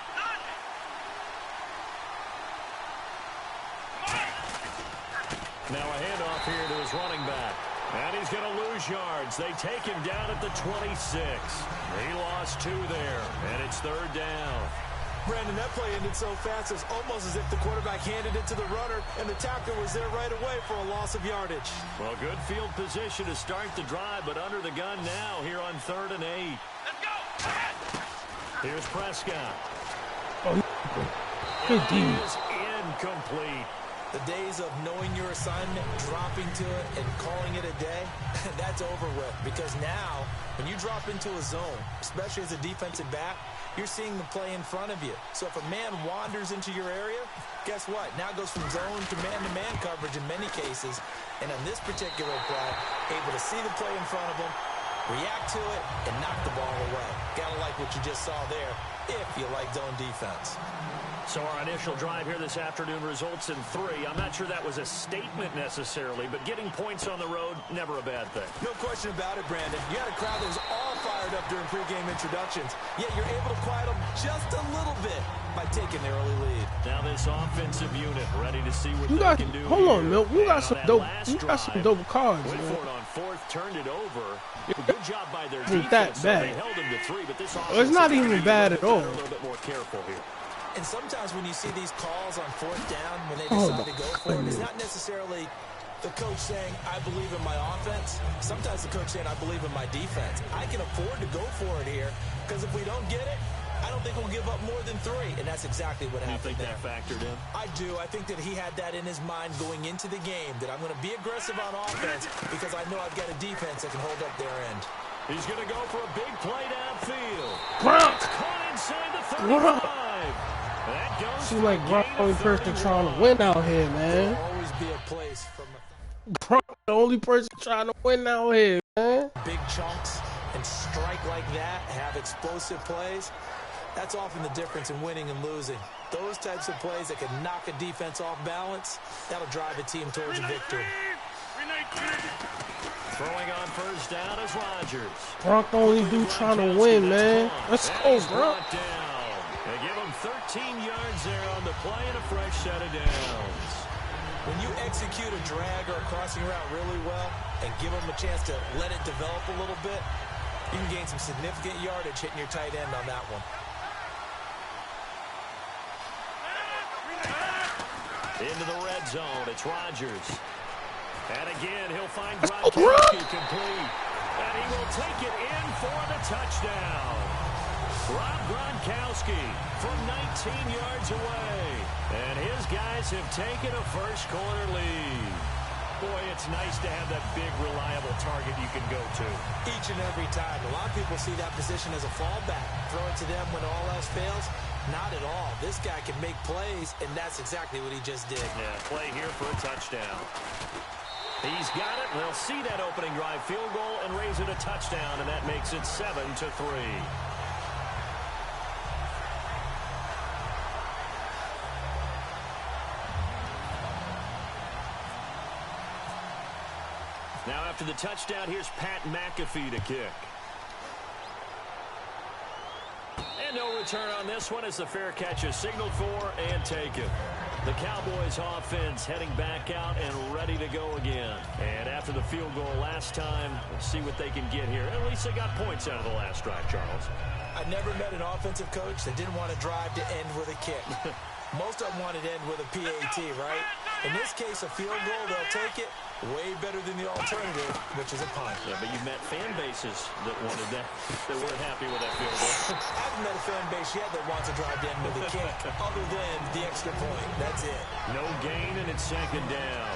B: Now a handoff here to his running back. And he's going to lose yards. They take him down at the 26. He lost 2 there, and it's third down.
C: Brandon, that play ended so fast, it's almost as if the quarterback handed it to the runner, and the tackler was there right away for a loss of yardage.
B: Well, good field position to start the drive, but under the gun now here on 3rd and 8.
E: Let's go.
B: Here's Prescott.
D: Good
B: It
D: D.
B: is incomplete.
C: The days of knowing your assignment, dropping to it, and calling it a day, that's over with. Because now, when you drop into a zone, especially as a defensive back, you're seeing the play in front of you. So if a man wanders into your area, guess what? Now it goes from zone to man coverage in many cases. And on this particular play, able to see the play in front of him, react to it, and knock the ball away. Gotta like what you just saw there, if you like zone defense.
B: So our initial drive here this afternoon results in 3. I'm not sure that was a statement necessarily, but getting points on the road, never a bad thing.
C: No question about it, Brandon. You had a crowd that was all fired up during pregame introductions, yet you're able to quiet them just a little bit by taking the early lead.
B: Now this offensive unit ready to see what
D: You
B: they
D: got,
B: can do.
D: hold on,
B: here.
D: Milt. You
B: And
D: got
B: on
D: some
B: that
D: dope.
B: last
D: You got some
B: drive,
D: dope cards,
B: went
D: man.
B: for it on 4th, turned it over. Good job by their
D: Ain't that
B: defense. So they
D: bad.
B: held them to 3, but this
D: Well, it's not even bad at all.
B: A little bit more careful here.
C: And sometimes when you see these calls on 4th down, when they
D: Oh,
C: decide to go for it, it's not necessarily the coach saying, I believe in my offense. Sometimes the coach saying, I believe in my defense. I can afford to go for it here, because if we don't get it, I don't think we'll give up more than 3. And that's exactly what happened there.
B: You think that factored in?
C: I do. I think that he had that in his mind going into the game, that I'm going to be aggressive on offense because I know I've got a defense that can hold up their end.
B: He's going to go for a big play downfield.
D: Gronk.
B: Caught inside the 35.
D: Gronk.
B: That goes
D: Seems
B: for
D: like
B: a
D: Gronk
B: gain
D: the only
B: of
D: person
B: 31.
D: trying to win out here, man.
C: There'll always be a place from
D: Gronk the only person trying to win out here, man.
C: big chunks and strike like that, have explosive plays. That's often the difference in winning and losing. Those types of plays that can knock a defense off balance, that'll drive a team towards a victory.
B: Throwing on 1st down is Rodgers.
D: Gronk the only dude trying to win, man. Let's go, Gronk.
B: Down. They give him 13 yards there on the play and a fresh set of downs.
C: When you execute a drag or a crossing route really well and give them a chance to let it develop a little bit, you can gain some significant yardage hitting your tight end on that one.
B: Into the red zone, it's Rodgers. And again, he'll find
D: Gronk.
B: Gronkowski complete. And he will take it in for the touchdown. Rob Gronkowski from 19 yards away. And his guys have taken a first-quarter lead. Boy, it's nice to have that big, reliable target you can go to.
C: Each and every time. A lot of people see that position as a fallback. Throw it to them when all else fails. Not at all. This guy can make plays, and that's exactly what he just did.
B: Yeah, play here for a touchdown. He's got it. They'll see that opening drive field goal and raise it a touchdown, and that makes it 7-3. Now after the touchdown, here's Pat McAfee to kick. And no return on this one as the fair catch is signaled for and taken. The Cowboys offense heading back out and ready to go again. And after the field goal last time, we'll see what they can get here. At least they got points out of the last drive, Charles.
C: I never met an offensive coach that didn't want to drive to end with a kick. Most of them wanted to end with a PAT, right? In this case, a field goal, they'll take it. Way better than the alternative, which is a punt.
B: Yeah, but you've met fan bases that wanted that, that weren't happy with that field goal.
C: I haven't met a fan base yet that wants to drive to end with a kick, other than the extra point. That's it.
B: No gain, and it's 2nd down.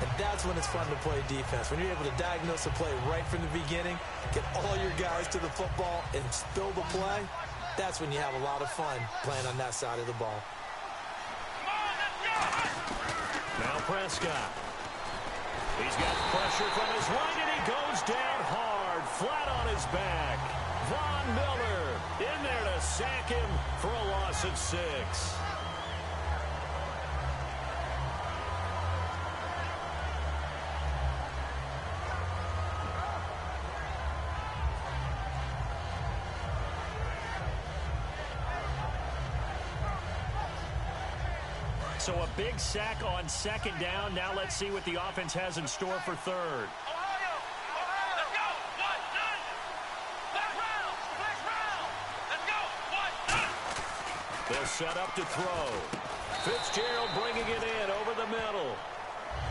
C: And that's when it's fun to play defense. When you're able to diagnose a play right from the beginning, get all your guys to the football, and spill the play, that's when you have a lot of fun playing on that side of the ball.
B: Now Prescott. He's got pressure from his right, and he goes down hard, flat on his back. Von Miller in there to sack him for a loss of 6. So a big sack on 2nd down. Now let's see what the offense has in store for 3rd. They'll set up to throw. Fitzgerald bringing it in over the middle.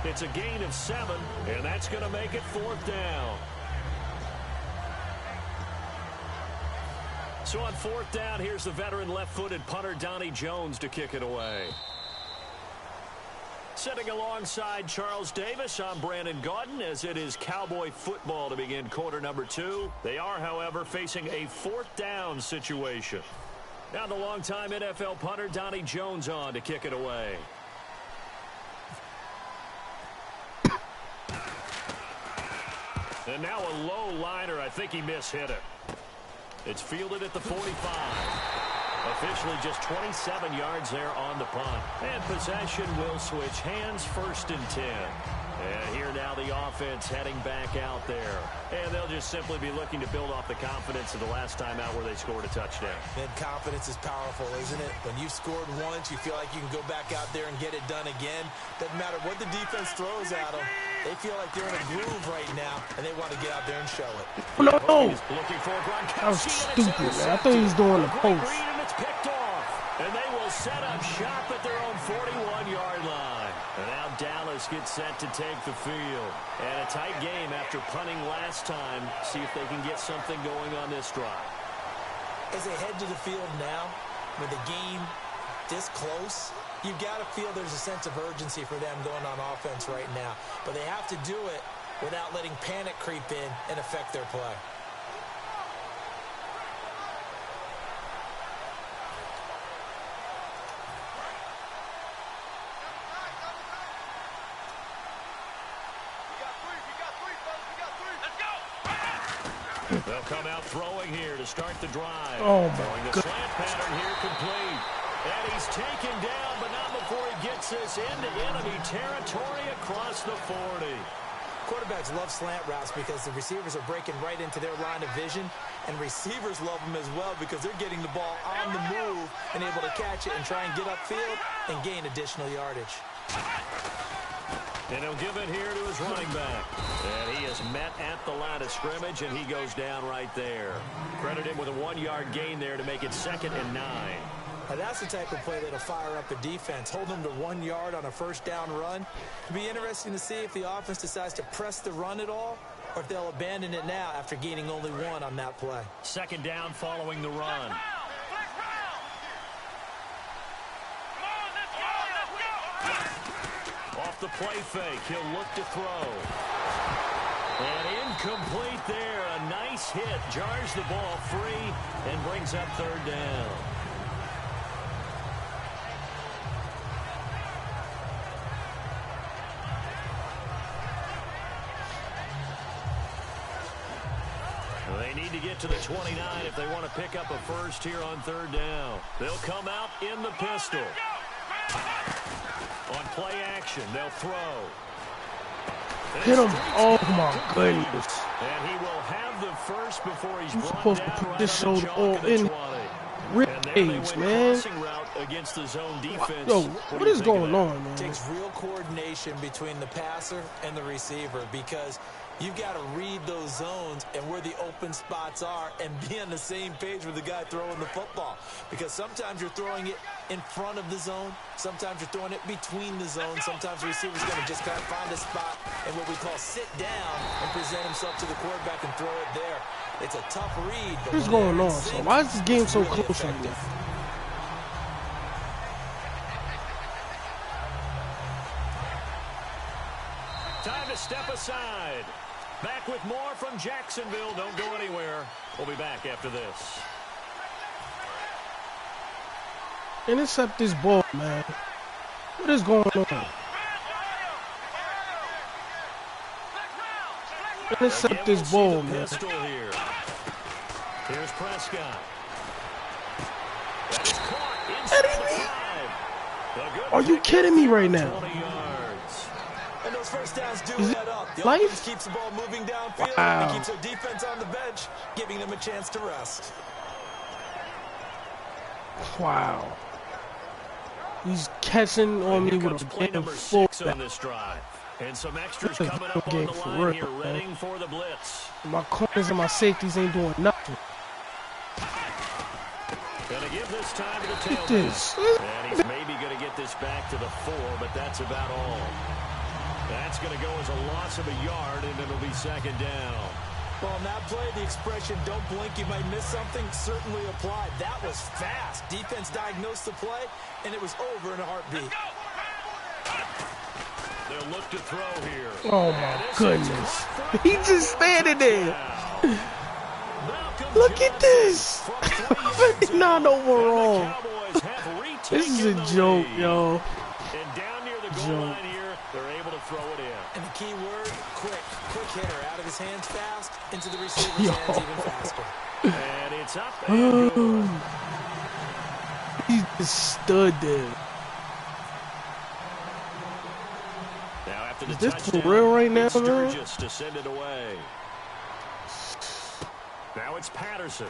B: It's a gain of 7, and that's going to make it 4th down. So on 4th down, here's the veteran left-footed punter Donnie Jones to kick it away. Sitting alongside Charles Davis, I'm Brandon Gaudin, as it is Cowboy football to begin quarter number 2. They are, however, facing a 4th down situation. Now the longtime NFL punter Donnie Jones on to kick it away. And now a low liner. I think he mishit it. It's fielded at the 45. Officially just 27 yards there on the punt. And possession will switch hands, 1st and 10. And here now the offense heading back out there. And they'll just simply be looking to build off the confidence of the last time out where they scored a touchdown.
C: And confidence is powerful, isn't it? When you've scored once, you feel like you can go back out there and get it done again. Doesn't matter what the defense throws at them. They feel like they're in a groove right now, and they want to get out there and show it.
D: No,
B: looking for
D: that was stupid, man. I thought he was doing the post.
B: And it's picked off, and they will set up shop at their own 41-yard line. And now Dallas gets set to take the field. And a tight game after punting last time. See if they can get something going on this drive.
C: As they head to the field now, with the game this close, you've got to feel there's a sense of urgency for them going on offense right now. But they have to do it without letting panic creep in and affect their play.
B: They'll come out throwing here to start the drive.
D: Oh,
B: throwing the slant pattern here complete. And he's taken down, but not before he gets this into enemy territory across the 40.
C: Quarterbacks love slant routes because the receivers are breaking right into their line of vision, and receivers love them as well because they're getting the ball on the move and able to catch it and try and get upfield and gain additional yardage.
B: And he'll give it here to his running back. And he is met at the line of scrimmage, and he goes down right there. Credit him with a 1-yard gain there to make it 2nd and 9.
C: Now that's the type of play that'll fire up a defense. Hold them to 1 yard on a 1st down run. It'll be interesting to see if the offense decides to press the run at all, or if they'll abandon it now after gaining only 1 on that play.
B: 2nd down following the run. Off the play fake, he'll look to throw. And incomplete there. A nice hit. Jars the ball free and brings up 3rd down. They need to get to the 29 if they want to pick up a first here on 3rd down. They'll come out in the pistol. On play action, they'll throw.
D: Hit him. Oh, my goodness.
B: And he will have the first before he's brought
D: supposed
B: down
D: to put
B: right
D: this
B: on the
D: shoulder
B: chalk
D: all
B: at the
D: in
B: 20.
D: rib
B: And there they
D: cage,
B: went
D: man.
B: crossing route against the zone defense.
D: Yo,
B: What
D: what
B: do you
D: is
B: think of
D: going
B: that?
D: on, man?
C: It takes real coordination between the passer and the receiver because you've got to read those zones and where the open spots are and be on the same page with the guy throwing the football. Because sometimes you're throwing it in front of the zone. Sometimes you're throwing it between the zones. Sometimes the receiver's going to just kind of find a spot and what we call sit down and present himself to the quarterback and throw it there. It's a tough read.
D: What is going on? So why is this game so close to me?
B: Time to step aside. Back with more from Jacksonville. Don't go anywhere. We'll be back after this.
D: Intercept this ball, man. What is going on? Intercept this ball, man.
B: Pistol here. Here's Prescott. That is caught inside the 5.
D: Are you kidding me right now?
B: 20 yards.
C: And those first downs do
D: Is it
C: add up. The
D: life?
C: offense keeps the ball moving downfield.
D: Wow.
C: And keeps their defense on the bench, giving them a chance to rest.
D: Wow. He's catching on me with a
B: Play
D: damn
B: number
D: full
B: 6 on this drive. And some extras
D: This is
B: coming
D: a
B: up on
D: game
B: the
D: for
B: line
D: real,
B: here,
D: man.
B: readying for the blitz.
D: My corners and my safeties ain't doing nothing.
B: Gonna give this time to the
D: Look at
B: tailback.
D: this.
B: And he's maybe gonna get this back to the 4, but that's about all. That's gonna go as a loss of a yard, and it'll be second down.
C: Well, on that play, the expression, don't blink, you might miss something, certainly applied. That was fast. Defense diagnosed the play, and it was over in a heartbeat.
B: They'll look to throw here.
D: Oh my goodness. He just standing there. Look at this. 59 overall. This is a joke, yo.
B: And down near the goal line here, they're able to throw it in.
C: And the key word, quick. Quick hitter, out of his hands fast, into the receiver's hands even faster.
B: And it's up and good.
D: He just stood there.
B: Now after the
D: Is this for
B: touchdown,
D: real right now,
B: it's
D: man?
B: Sturgis to send it away. Now it's Patterson.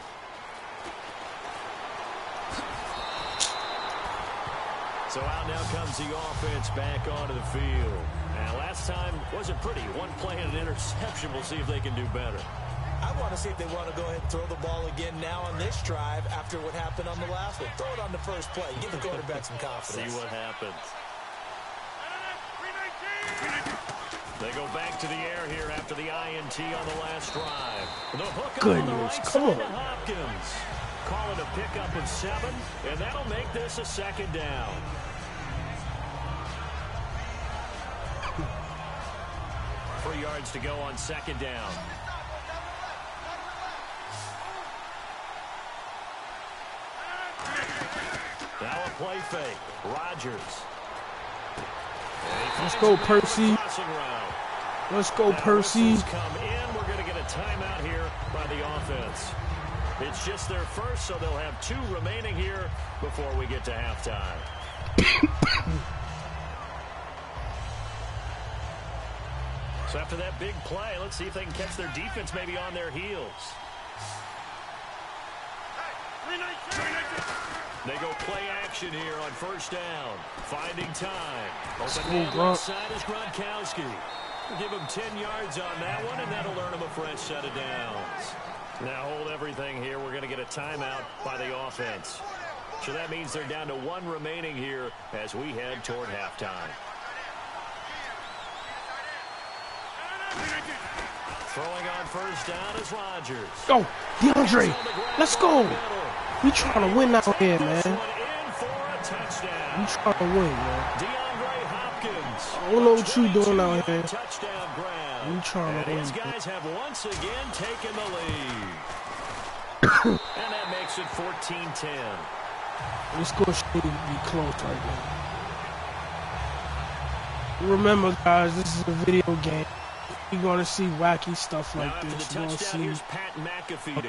B: So out now comes the offense back onto the field. Now last time wasn't pretty. One play and an interception. We'll see if they can do better.
C: I want to see if they want to go ahead and throw the ball again now on this drive after what happened on the last one. Throw it on the first play. Give the quarterback some confidence.
B: See what happens. They go back to the air here after the INT on the last drive. The hook on the
D: Goodness,
B: right
D: come
B: side to
D: on.
B: Hopkins. Call it a pickup of 7, and that'll make this a second down. Three yards to go on second down. Now a play fake. Rodgers.
D: Let's go, Percy. Let's go, Percy.
B: Come in. We're going to get a timeout here by the offense. It's just their first, so they'll have 2 remaining here before we get to halftime. So after that big play, let's see if they can catch their defense maybe on their heels. They go play action here on first down. Finding time. Open man left side is Gronkowski. Give him 10 yards on that one, and that'll earn him a fresh set of downs. Now hold everything here. We're going to get a timeout by the offense. So that means they're down to 1 remaining here as we head toward halftime. Throwing on first down is Rodgers.
D: Go, DeAndre. Let's go. We trying to win out here, man. We trying to win, man.
B: DeAndre Hopkins.
D: I don't know what you doing out here.
B: Touchdown grab.
D: We trying to win.
B: These guys have once again taken the lead. And that makes it 14-10.
D: This score should be close right now. Remember, guys, this is a video game. You're going to see wacky stuff like this. You're going to see a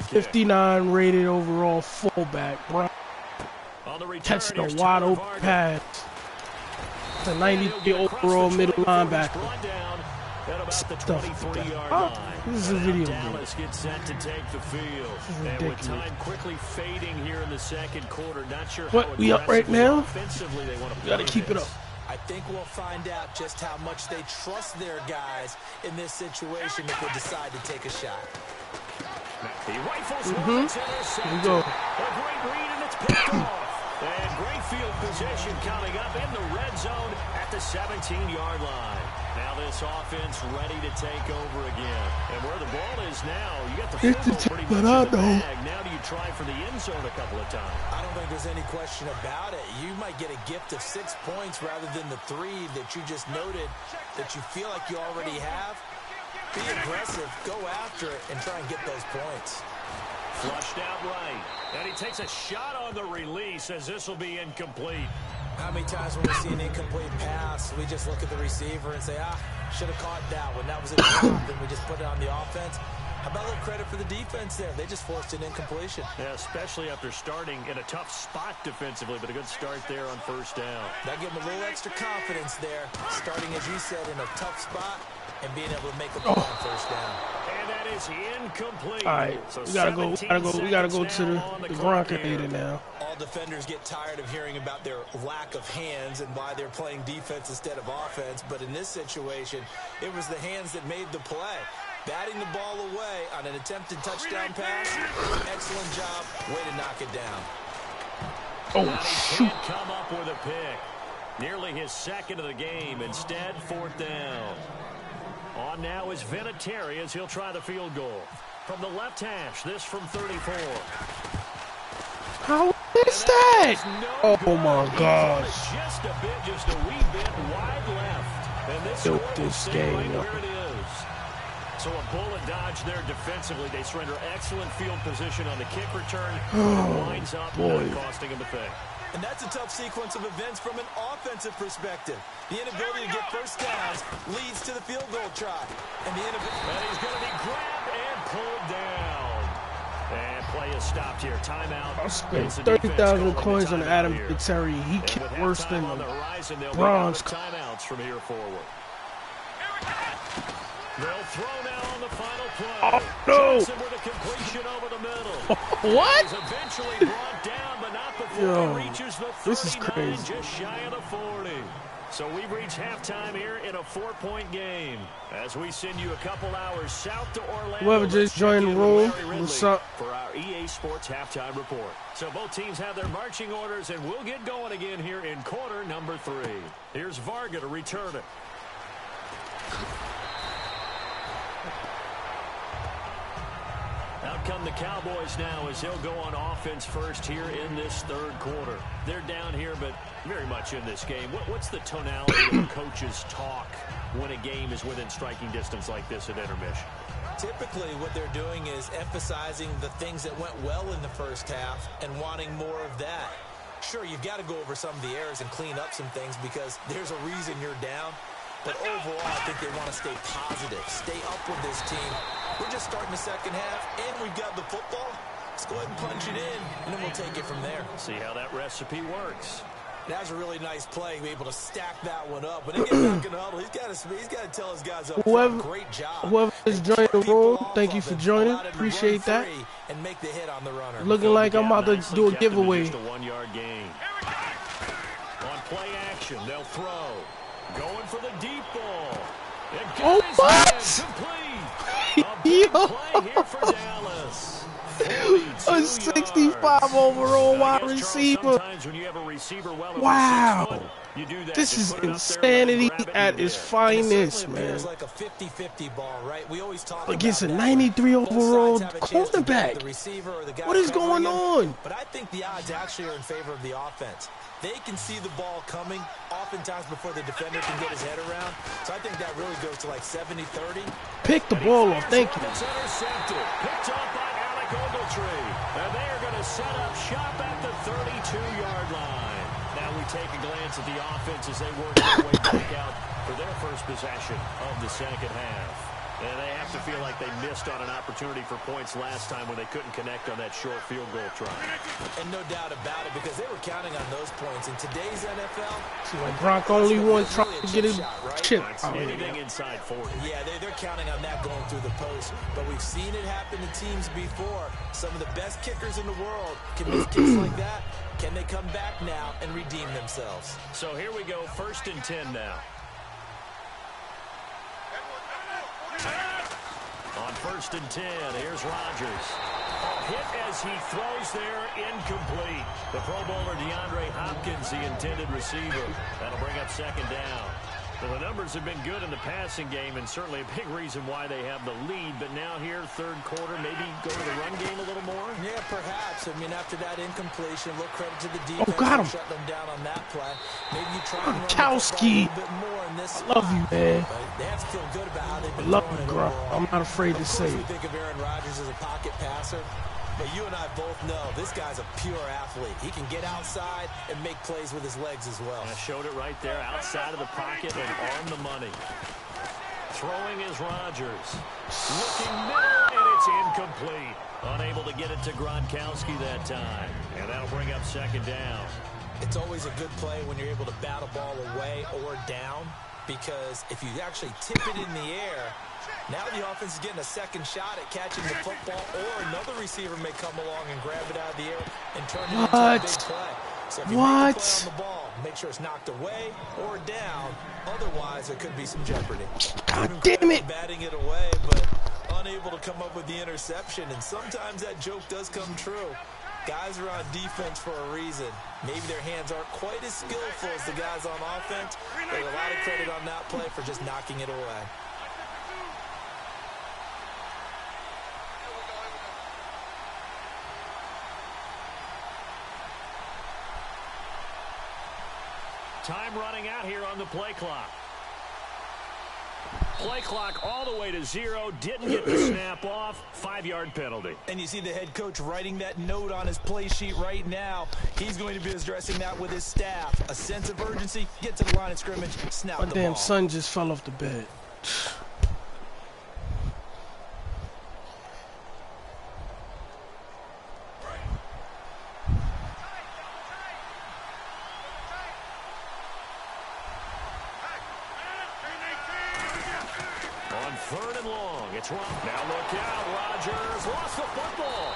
D: 59 rated overall fullback, bro. Catching a wide open pass. It's a 93 overall middle linebacker. Stuff like that. This is a video game.
B: Dallas gets set to take the field. And with time quickly fading here in the second quarter, not sure how
D: What, we up right now?
B: offensively they want to play.
D: Got to keep it up.
C: I think we'll find out just how much they trust their guys in this situation if they decide to take a shot.
B: He rifles one, it's intercepted.
D: Here we go.
B: A great read, and it's picked off. And great field position coming up in the red zone at the 17-yard line. Now this offense ready to take over again. And where the ball is now, you got the field goal pretty much in the bag. Now do you try for the end zone a couple of times?
C: I don't think there's any question about it. You might get a gift of 6 points rather than the 3 that you just noted that you feel like you already have. Be aggressive, go after it, and try and get those points.
B: Flushed out right. And he takes a shot on the release as this will be incomplete.
C: How many times when we see an incomplete pass, we just look at the receiver and say, should have caught that one. That was a drop, and we just put it on the offense. How about a little credit for the defense there? They just forced an incompletion.
B: Yeah, especially after starting in a tough spot defensively, but a good start there on first down.
C: That gave them a little extra confidence there, starting, as you said, in a tough spot and being able to make a play on first down.
B: And that is incomplete.
D: All right,
B: So
D: we gotta go to the Gronkinator now.
C: All defenders get tired of hearing about their lack of hands and why they're playing defense instead of offense. But in this situation, it was the hands that made the play. Batting the ball away on an attempted touchdown pass. Excellent job. Way to knock it down.
D: Oh, shoot.
B: Can't come up with a pick. Nearly his second of the game. Instead, fourth down. On now is Vinatieri as he'll try the field goal. From the left hash, this from 34.
D: How is that? Oh, my gosh.
B: Just a wee bit wide left. And this
D: Yo,
B: score will
D: this
B: stay
D: game,
B: right
D: yo.
B: where it is. So a bullet dodge there defensively. They surrender excellent field position on the kick return.
D: Oh,
B: winds up
D: boy.
B: costing him a thing.
C: And that's a tough sequence of events from an offensive perspective. The inability to get first downs leads to the field goal try. And
B: he's going to be grabbed and pulled down. And play is stopped here. Timeout.
D: I spent 30,000 coins on Adam Vinatieri. He kicked worse than bronze.
B: Timeouts from here forward. They'll throw now on the final play.
D: Oh, no.
B: Johnson with a completion over the middle.
D: What?
B: He's eventually brought down, but not before he reaches the 39,
D: this is crazy.
B: just shy of the 40. So we've reached halftime here in a 4-point game. As we send you a couple hours south to Orlando.
D: Whoever just joined the room, what's up?
B: For our EA Sports halftime report. So both teams have their marching orders, and we'll get going again here in quarter number 3. Here's Varga to return it. Out come the Cowboys now as they'll go on offense first here in this third quarter. They're down here, but very much in this game. What's the tonality of coaches' talk when a game is within striking distance like this at intermission?
C: Typically, what they're doing is emphasizing the things that went well in the first half and wanting more of that. Sure, you've got to go over some of the errors and clean up some things because there's a reason you're down. But overall, I think they want to stay positive, stay up with this team. We're just starting the second half, and we've got the football. Let's go ahead and punch it in, and then we'll take it from there.
B: See how that recipe works.
C: That was a really nice play, be able to stack that one up. When they get back in the huddle, he's got to tell his guys up front, great job.
D: Whoever is joining the room, thank you for joining. Appreciate that.
C: And make the hit on the runner.
D: Looking like I'm about to do a giveaway.
B: Just a 1-yard gain. On play action, they'll throw. Going for the deep ball.
D: Oh, what?
B: Yo. Play here for Dallas.
D: A 65 overall wide receiver. Wow. This is insanity at its finest, man.
C: Like a 50-50 ball, right? We always talk
D: against a 93 overall quarterback. What is going on?
C: But I think the odds actually are in favor of the offense. They can see the ball coming oftentimes before the defender can get his head around. So I think that really goes to like 70-30.
D: Pick the ball off. Thank you.
B: It's intercepted. Picked off by Alec Ogletree. And they are going to set up shop at the 32-yard line. Now we take a glance at the offense as they work their way back out for their first possession of the second half. And they have to feel like they missed on an opportunity for points last time when they couldn't connect on that short field goal try.
C: And no doubt about it, because they were counting on those points. In today's NFL,
D: see, like Gronk only one trying to get his chip.
B: Anything inside 40.
C: Yeah, they're counting on that going through the post. But we've seen it happen to teams before. Some of the best kickers in the world can miss kicks like that. Can they come back now and redeem themselves?
B: So here we go, 1st and 10 now. On 1st and 10, here's Rodgers. Hit as he throws there, incomplete. The Pro Bowler DeAndre Hopkins, the intended receiver. That'll bring up 2nd down. Well, the numbers have been good in the passing game, and certainly a big reason why they have the lead. But now here, 3rd quarter, maybe go to the run game a little more?
C: Yeah, perhaps. I mean, after that incompletion, a little credit to the defense.
D: Oh, got him.
C: Shut them down on that play. Maybe you try and run the
D: Kowski.
C: ball a little bit more in this
D: I love you, man.
C: But they have to feel good about how they've been
D: Love
C: throwing
D: you,
C: it
D: bro.
C: overall.
D: I'm not afraid to say
C: We
D: it.
C: think of Aaron Rodgers as a pocket passer. But you and I both know this guy's a pure athlete. He can get outside and make plays with his legs as well.
B: I showed it right there, outside of the pocket and on the money. Throwing is Rodgers. Looking middle, and it's It's incomplete. Unable to get it to Gronkowski that time. And that'll bring up second down.
C: It's always a good play when you're able to bat a ball away or down, because if you actually tip it in the air, now the offense is getting a second shot at catching the football, or another receiver may come along and grab it out of the air and turn it into a big play. So if you make a play on the ball, make sure it's knocked away or down. Otherwise, there could be some jeopardy.
D: God damn it!
C: Batting it away, but unable to come up with the interception. And sometimes that joke does come true. Guys are on defense for a reason. Maybe their hands aren't quite as skillful as the guys on offense. They get a lot of credit on that play for just knocking it away.
B: Time running out here on the play clock. Play clock all the way to 0. Didn't get the snap off. 5-yard penalty.
C: And you see the head coach writing that note on his play sheet right now. He's going to be addressing that with his staff. A sense of urgency. Get to the line of scrimmage. Snap the ball.
D: My damn son just fell off the bed.
B: Third and long. It's wrong. Now look out. Rodgers lost the football.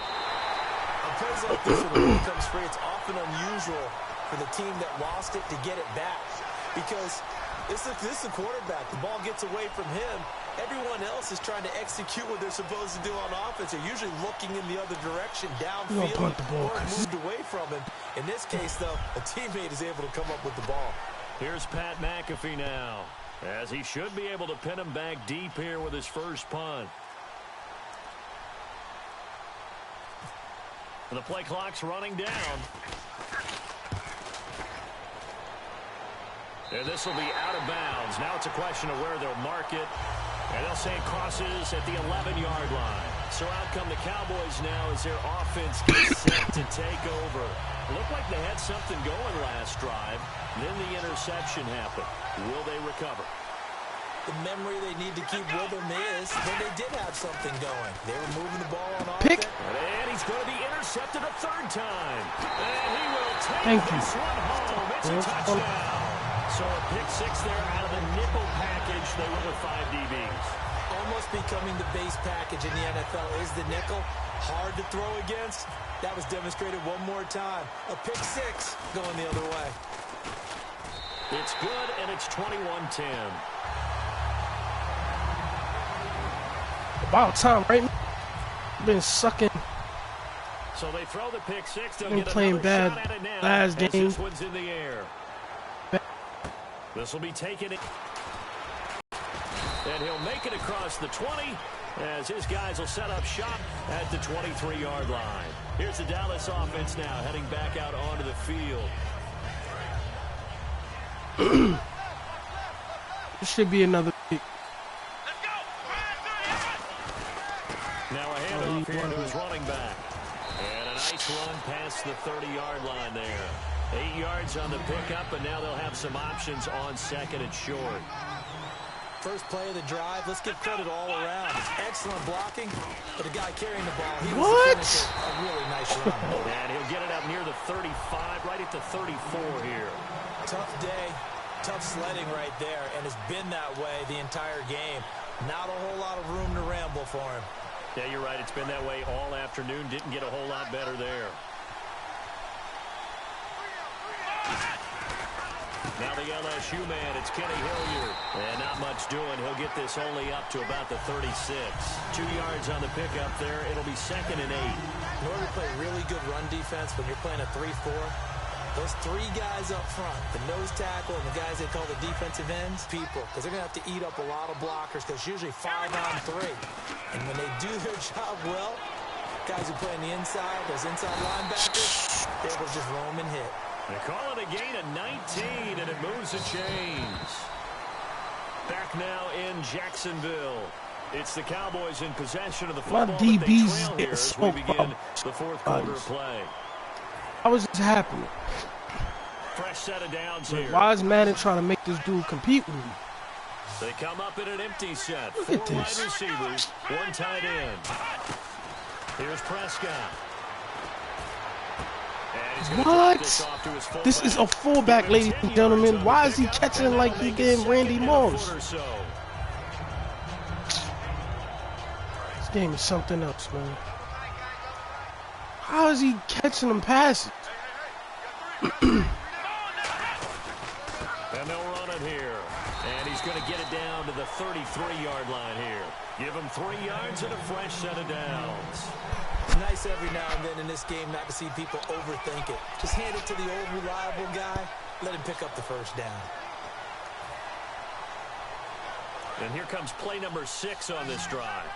C: On plays like this, when the ball comes free, it's often unusual for the team that lost it to get it back, because this is the quarterback. The ball gets away from him. Everyone else is trying to execute what they're supposed to do on offense. They're usually looking in the other direction, downfield, or moved away from him. In this case, though, a teammate is able to come up with the ball.
B: Here's Pat McAfee now, as he should be able to pin him back deep here with his first punt. The play clock's running down. And this will be out of bounds. Now it's a question of where they'll mark it. And they'll say it crosses at the 11-yard line. So out come the Cowboys now as their offense gets set to take over. Looked like they had something going last drive. Then the interception happened. Will they recover?
C: The memory they need to keep with them is that they did have something going. They were moving the ball on
D: Pick.
C: offense.
B: And he's going to be intercepted a third time. And he will take this one home. It's a touchdown. So a pick six there out of the nickel package. They went with 5 DBs.
C: Almost becoming the base package in the NFL is the nickel. Hard to throw against. That was demonstrated one more time. A pick six going the other way.
B: It's good, and it's 21-10.
D: About time, right? Been sucking.
B: So they throw the pick six. They'll
D: Been
B: get
D: playing bad
B: shot at it now
D: last game.
B: This one's in the air. This will be taken. And he'll make it across the 20 as his guys will set up shop at the 23-yard line. Here's the Dallas offense now heading back out onto the field.
D: This should be another pick.
B: Now a handoff here to his running back. And a nice run past the 30-yard line there. 8 yards on the pickup, and now they'll have some options on second and short.
C: First play of the drive. Let's give credit all around. Excellent blocking, but the guy carrying the ball, he was a really nice run.
B: And he'll get it up near the 35, right at the 34 here.
C: Tough day, tough sledding right there, and it's been that way the entire game. Not a whole lot of room to ramble for him.
B: Yeah, you're right. It's been that way all afternoon. Didn't get a whole lot better there. Now the LSU man, it's Kenny Hilliard. And not much doing. He'll get this only up to about the 36. 2 yards on the pickup there. It'll be 2nd and 8.
C: In order to play really good run defense when you're playing a 3-4, those 3 guys up front, the nose tackle and the guys they call the defensive ends, because they're going to have to eat up a lot of blockers, because usually 5-on-3. And when they do their job well, guys who play on the inside, those inside linebackers, they're able to just roam and hit.
B: They call it a gain of 19, and it moves the chains. Back now in Jacksonville. It's the Cowboys in possession of the football.
D: My DBs
B: here as we begin the fourth quarter of play.
D: How is this happening?
B: Fresh set of downs here.
D: Why is Madden trying to make this dude compete with me?
B: They come up in an empty set.
D: Look
B: 4
D: at
B: wide
D: this.
B: receivers, 1 tight end. Here's Prescott.
D: What? This is a fullback, ladies and gentlemen. Why is he catching like he did Randy Moss? This game is something else, man. How is he catching them passes?
B: And they'll run it here. And he's going to get it down to the 33-yard line here. Give him 3 yards and a fresh set of downs.
C: Nice every now and then in this game not to see people overthink it. Just hand it to the old reliable guy. Let him pick up the first down.
B: And here comes play number 6 on this drive.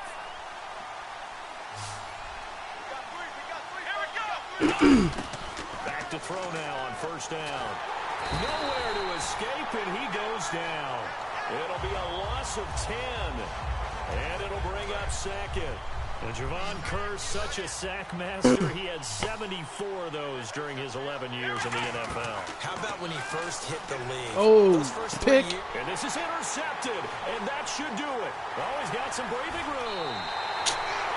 B: Back to throw now on first down. Nowhere to escape, and he goes down. It'll be a loss of 10. And it'll bring up second. And Javon Kerr, such a sack master. He had 74 of those during his 11 years in the NFL.
C: How about when he first hit the league?
D: Oh,
C: those first
D: pick.
C: 3 years.
B: And this is intercepted, and that should do it. Oh, he's got some breathing room.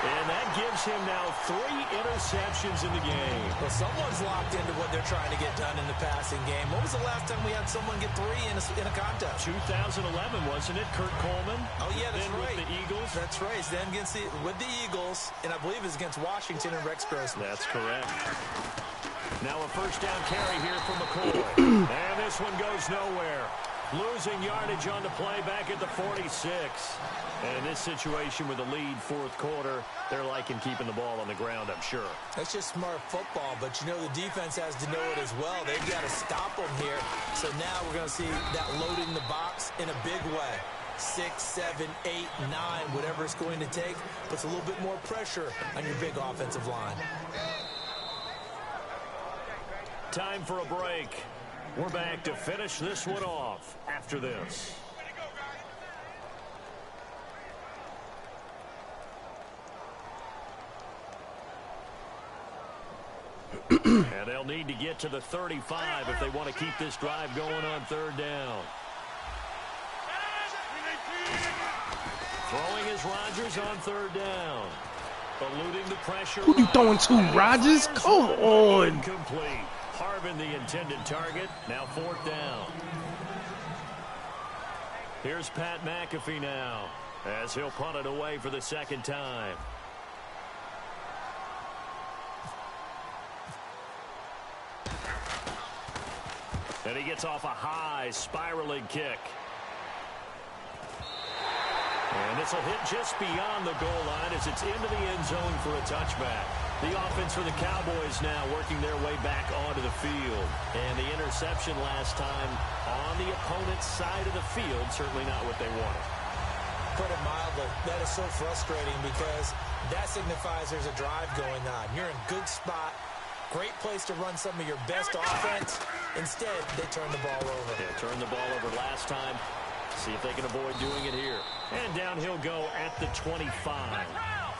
B: And that gives him now 3 interceptions in the game.
C: Well, someone's locked into what they're trying to get done in the passing game. When was the last time we had someone get 3 in a contest?
B: 2011, wasn't it? Kurt Coleman.
C: Oh, yeah, that's
B: then
C: right.
B: With the Eagles.
C: That's right. It's them with the Eagles, and I believe it's against Washington and Rex Grossman.
B: That's correct. Now a first down carry here from McCoy. And this one goes nowhere. Losing yardage on the play back at the 46. And in this situation with the lead fourth quarter, they're liking keeping the ball on the ground, I'm sure.
C: That's just smart football, but you know the defense has to know it as well. They've got to stop them here. So now we're going to see that loading the box in a big way. 6, 7, 8, 9, whatever it's going to take, puts a little bit more pressure on your big offensive line.
B: Time for a break. We're back to finish this one off after this. And they'll need to get to the 35 if they want to keep this drive going on third down. Throwing is Rodgers on third down. Eluding the pressure.
D: Who you throwing to, Rodgers? Come on.
B: Complete. Harvin the intended target. Now fourth down. Here's Pat McAfee now as he'll punt it away for the second time. And he gets off a high spiraling kick. And this will hit just beyond the goal line as it's into the end zone for a touchback. The offense for the Cowboys now working their way back onto the field. And the interception last time on the opponent's side of the field, certainly not what they wanted.
C: Put it mildly, that is so frustrating because that signifies there's a drive going on. You're in a good spot. Great place to run some of your best offense. Instead, they turn the ball over.
B: Yeah, turned the ball over last time. See if they can avoid doing it here. And down he'll go at the 25.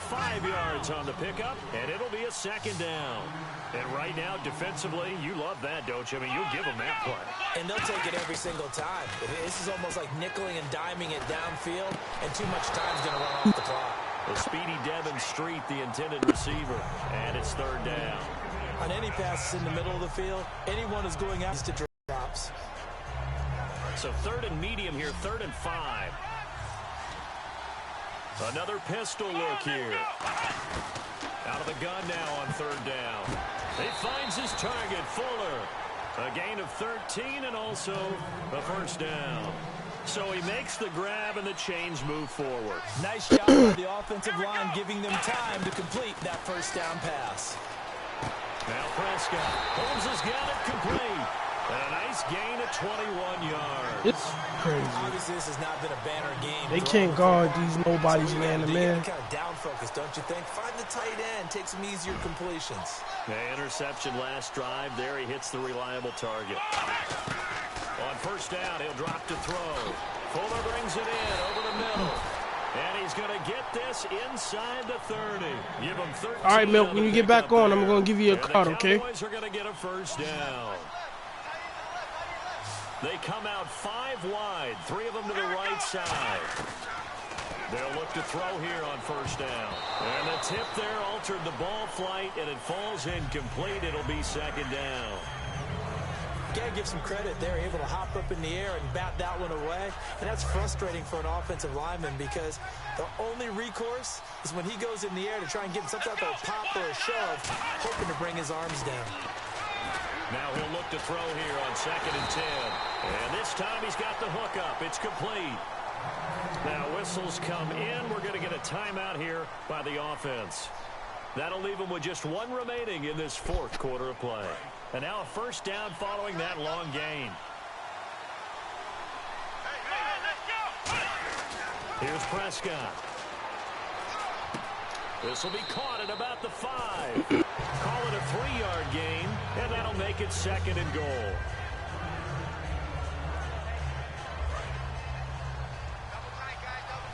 B: 5 yards on the pickup, and it'll be a second down. And right now, defensively, you love that, don't you? I mean, you'll give them that play.
C: And they'll take it every single time. This is almost like nickeling and diming it downfield, and too much time's going to run off the clock.
B: The speedy Devin Street, the intended receiver, and it's third down.
C: On any passes in the middle of the field, anyone who's going out to drops.
B: So third and medium here, 3rd and 5. Another pistol look here. Out of the gun now on third down. He finds his target, Fuller. A gain of 13 and also a first down. So he makes the grab and the chains move forward.
C: Nice job by the offensive line giving them time to complete that first down pass.
B: Now Prescott. Holmes has got it complete. And a nice gain of 21 yards.
D: It's crazy.
C: Obviously, this has not been a banner game.
D: They can't guard these nobodies man-to-man.
C: Kind of down focus, don't you think? Find the tight end. Take some easier completions.
B: The interception last drive. There he hits the reliable target. On first down, he'll drop to throw. Fuller brings it in over the middle. And he's going to get this inside the 30. Give him 13.
D: All right, Milk, when you get back on, I'm going to give you a card, okay?
B: The Cowboys are going to get a first down. They come out 5 wide, 3 of them to the right side. They'll look to throw here on first down. And the tip there altered the ball flight, and it falls incomplete. It'll be second down.
C: Got to give some credit. They're able to hop up in the air and bat that one away. And that's frustrating for an offensive lineman because the only recourse is when he goes in the air to try and get some type of pop or a shove, hoping to bring his arms down.
B: Now he'll look to throw here on 2nd and 10. And this time he's got the hook up. It's complete. Now whistles come in. We're going to get a timeout here by the offense. That'll leave them with just 1 remaining in this 4th quarter of play. And now a first down following that long gain. Here's Prescott. This will be caught at about the 5. Call it a 3-yard gain, and that'll make it 2nd and goal.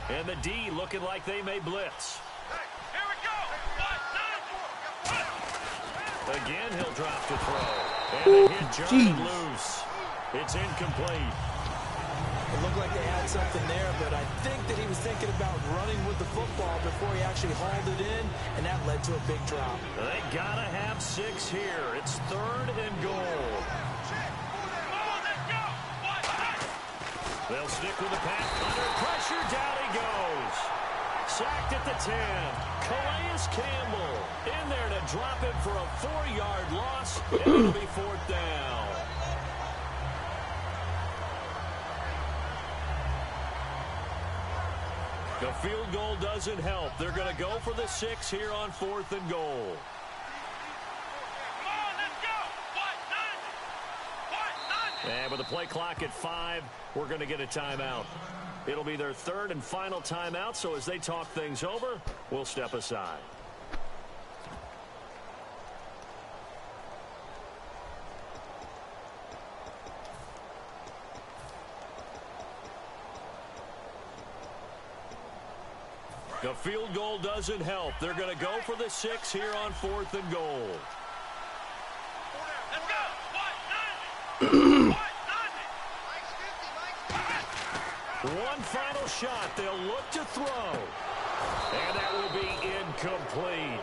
B: And the D looking like they may blitz.
E: Here we go.
B: Again, he'll drop to throw. And the hit jarred loose. It's incomplete.
C: It looked like they had something there, but I think that he was thinking about running with the football before he actually hauled it in, and that led to a big drop.
B: They gotta have 6 here. It's 3rd and goal. They'll stick with the pass. Under pressure, down he goes. Sacked at the 10. Calais Campbell in there to drop him for a 4-yard loss, and it'll be 4th down. The field goal doesn't help. They're going to go for the 6 here on 4th and goal. And with the play clock at 5, we're going to get a timeout. It'll be their 3rd and final timeout, so as they talk things over, we'll step aside. The field goal doesn't help. They're going to go for the 6 here on 4th and goal. One final shot. They'll look to throw. And that will be incomplete.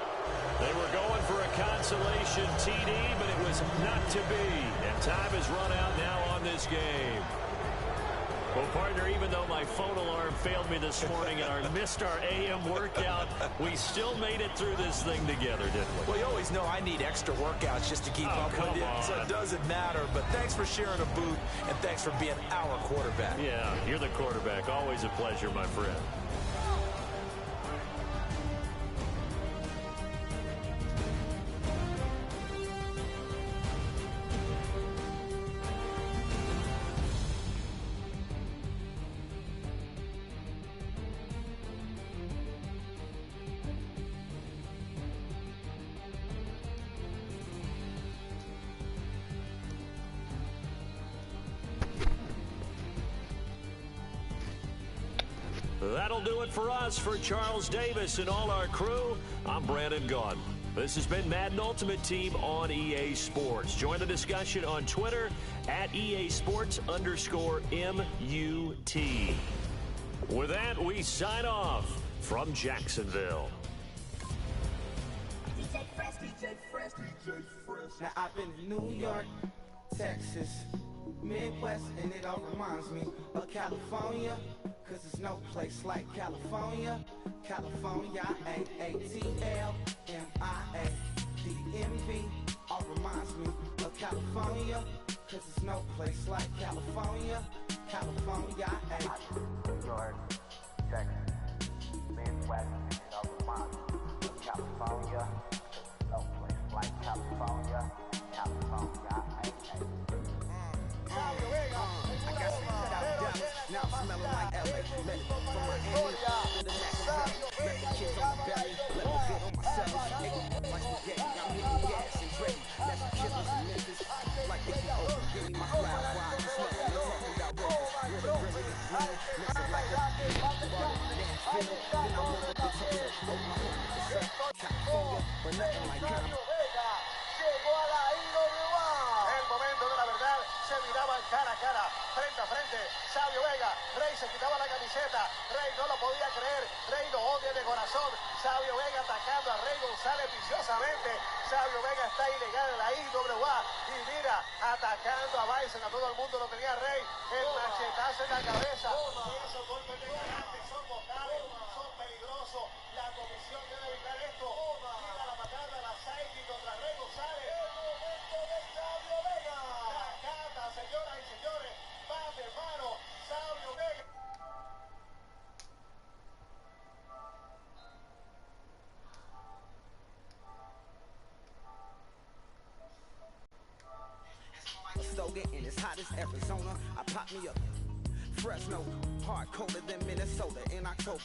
B: They were going for a consolation TD, but it was not to be. And time has run out now on this game. Well, partner, even though my phone alarm failed me this morning and I missed our AM workout, we still made it through this thing together, didn't we?
C: Well, you always know I need extra workouts just to keep up with you, so it doesn't matter. But thanks for sharing a booth, and thanks for being our quarterback.
B: Yeah, you're the quarterback. Always a pleasure, my friend. That'll do it for us. For Charles Davis and all our crew, I'm Brandon Gaudin. This has been Madden Ultimate Team on EA Sports. Join the discussion on Twitter at EA Sports_MUT. With that, we sign off from Jacksonville.
A: Now I've been to New York, Texas, Midwest, and it all reminds me of California. Cause there's no place like California. California, A-A-T-L-M-I-A-D-M-V. All reminds me of California. Cause there's no place like California. California,
F: New York, Texas, Midwest, it all reminds me of California. Cause there's no place like California. California,
A: I got some $1,000, now I'm smelling like LA. Let it from Miami to the Machiavelli. Let the kids on the belly, let the fit on my celly. They gon' like spaghetti, I'm hitting gas and ready. Let the killers in Memphis, like they be over. Give me my flower, I just smell
G: viciosamente. Sabio Vega está ilegal en la IWA. Y mira, atacando a Bison, a todo el mundo lo tenía Rey. El machetazo en la cabeza. Esos golpes de karate son mortales, son peligrosos. La comisión debe evitar esto. Mira la patada, la Psyche contra Rey González. El momento de Sabio Vega. La cata, señoras y señores. Va de mano, Sabio Vega.
A: So getting as hot as Arizona. I pop me up Fresno, hard colder than Minnesota in October.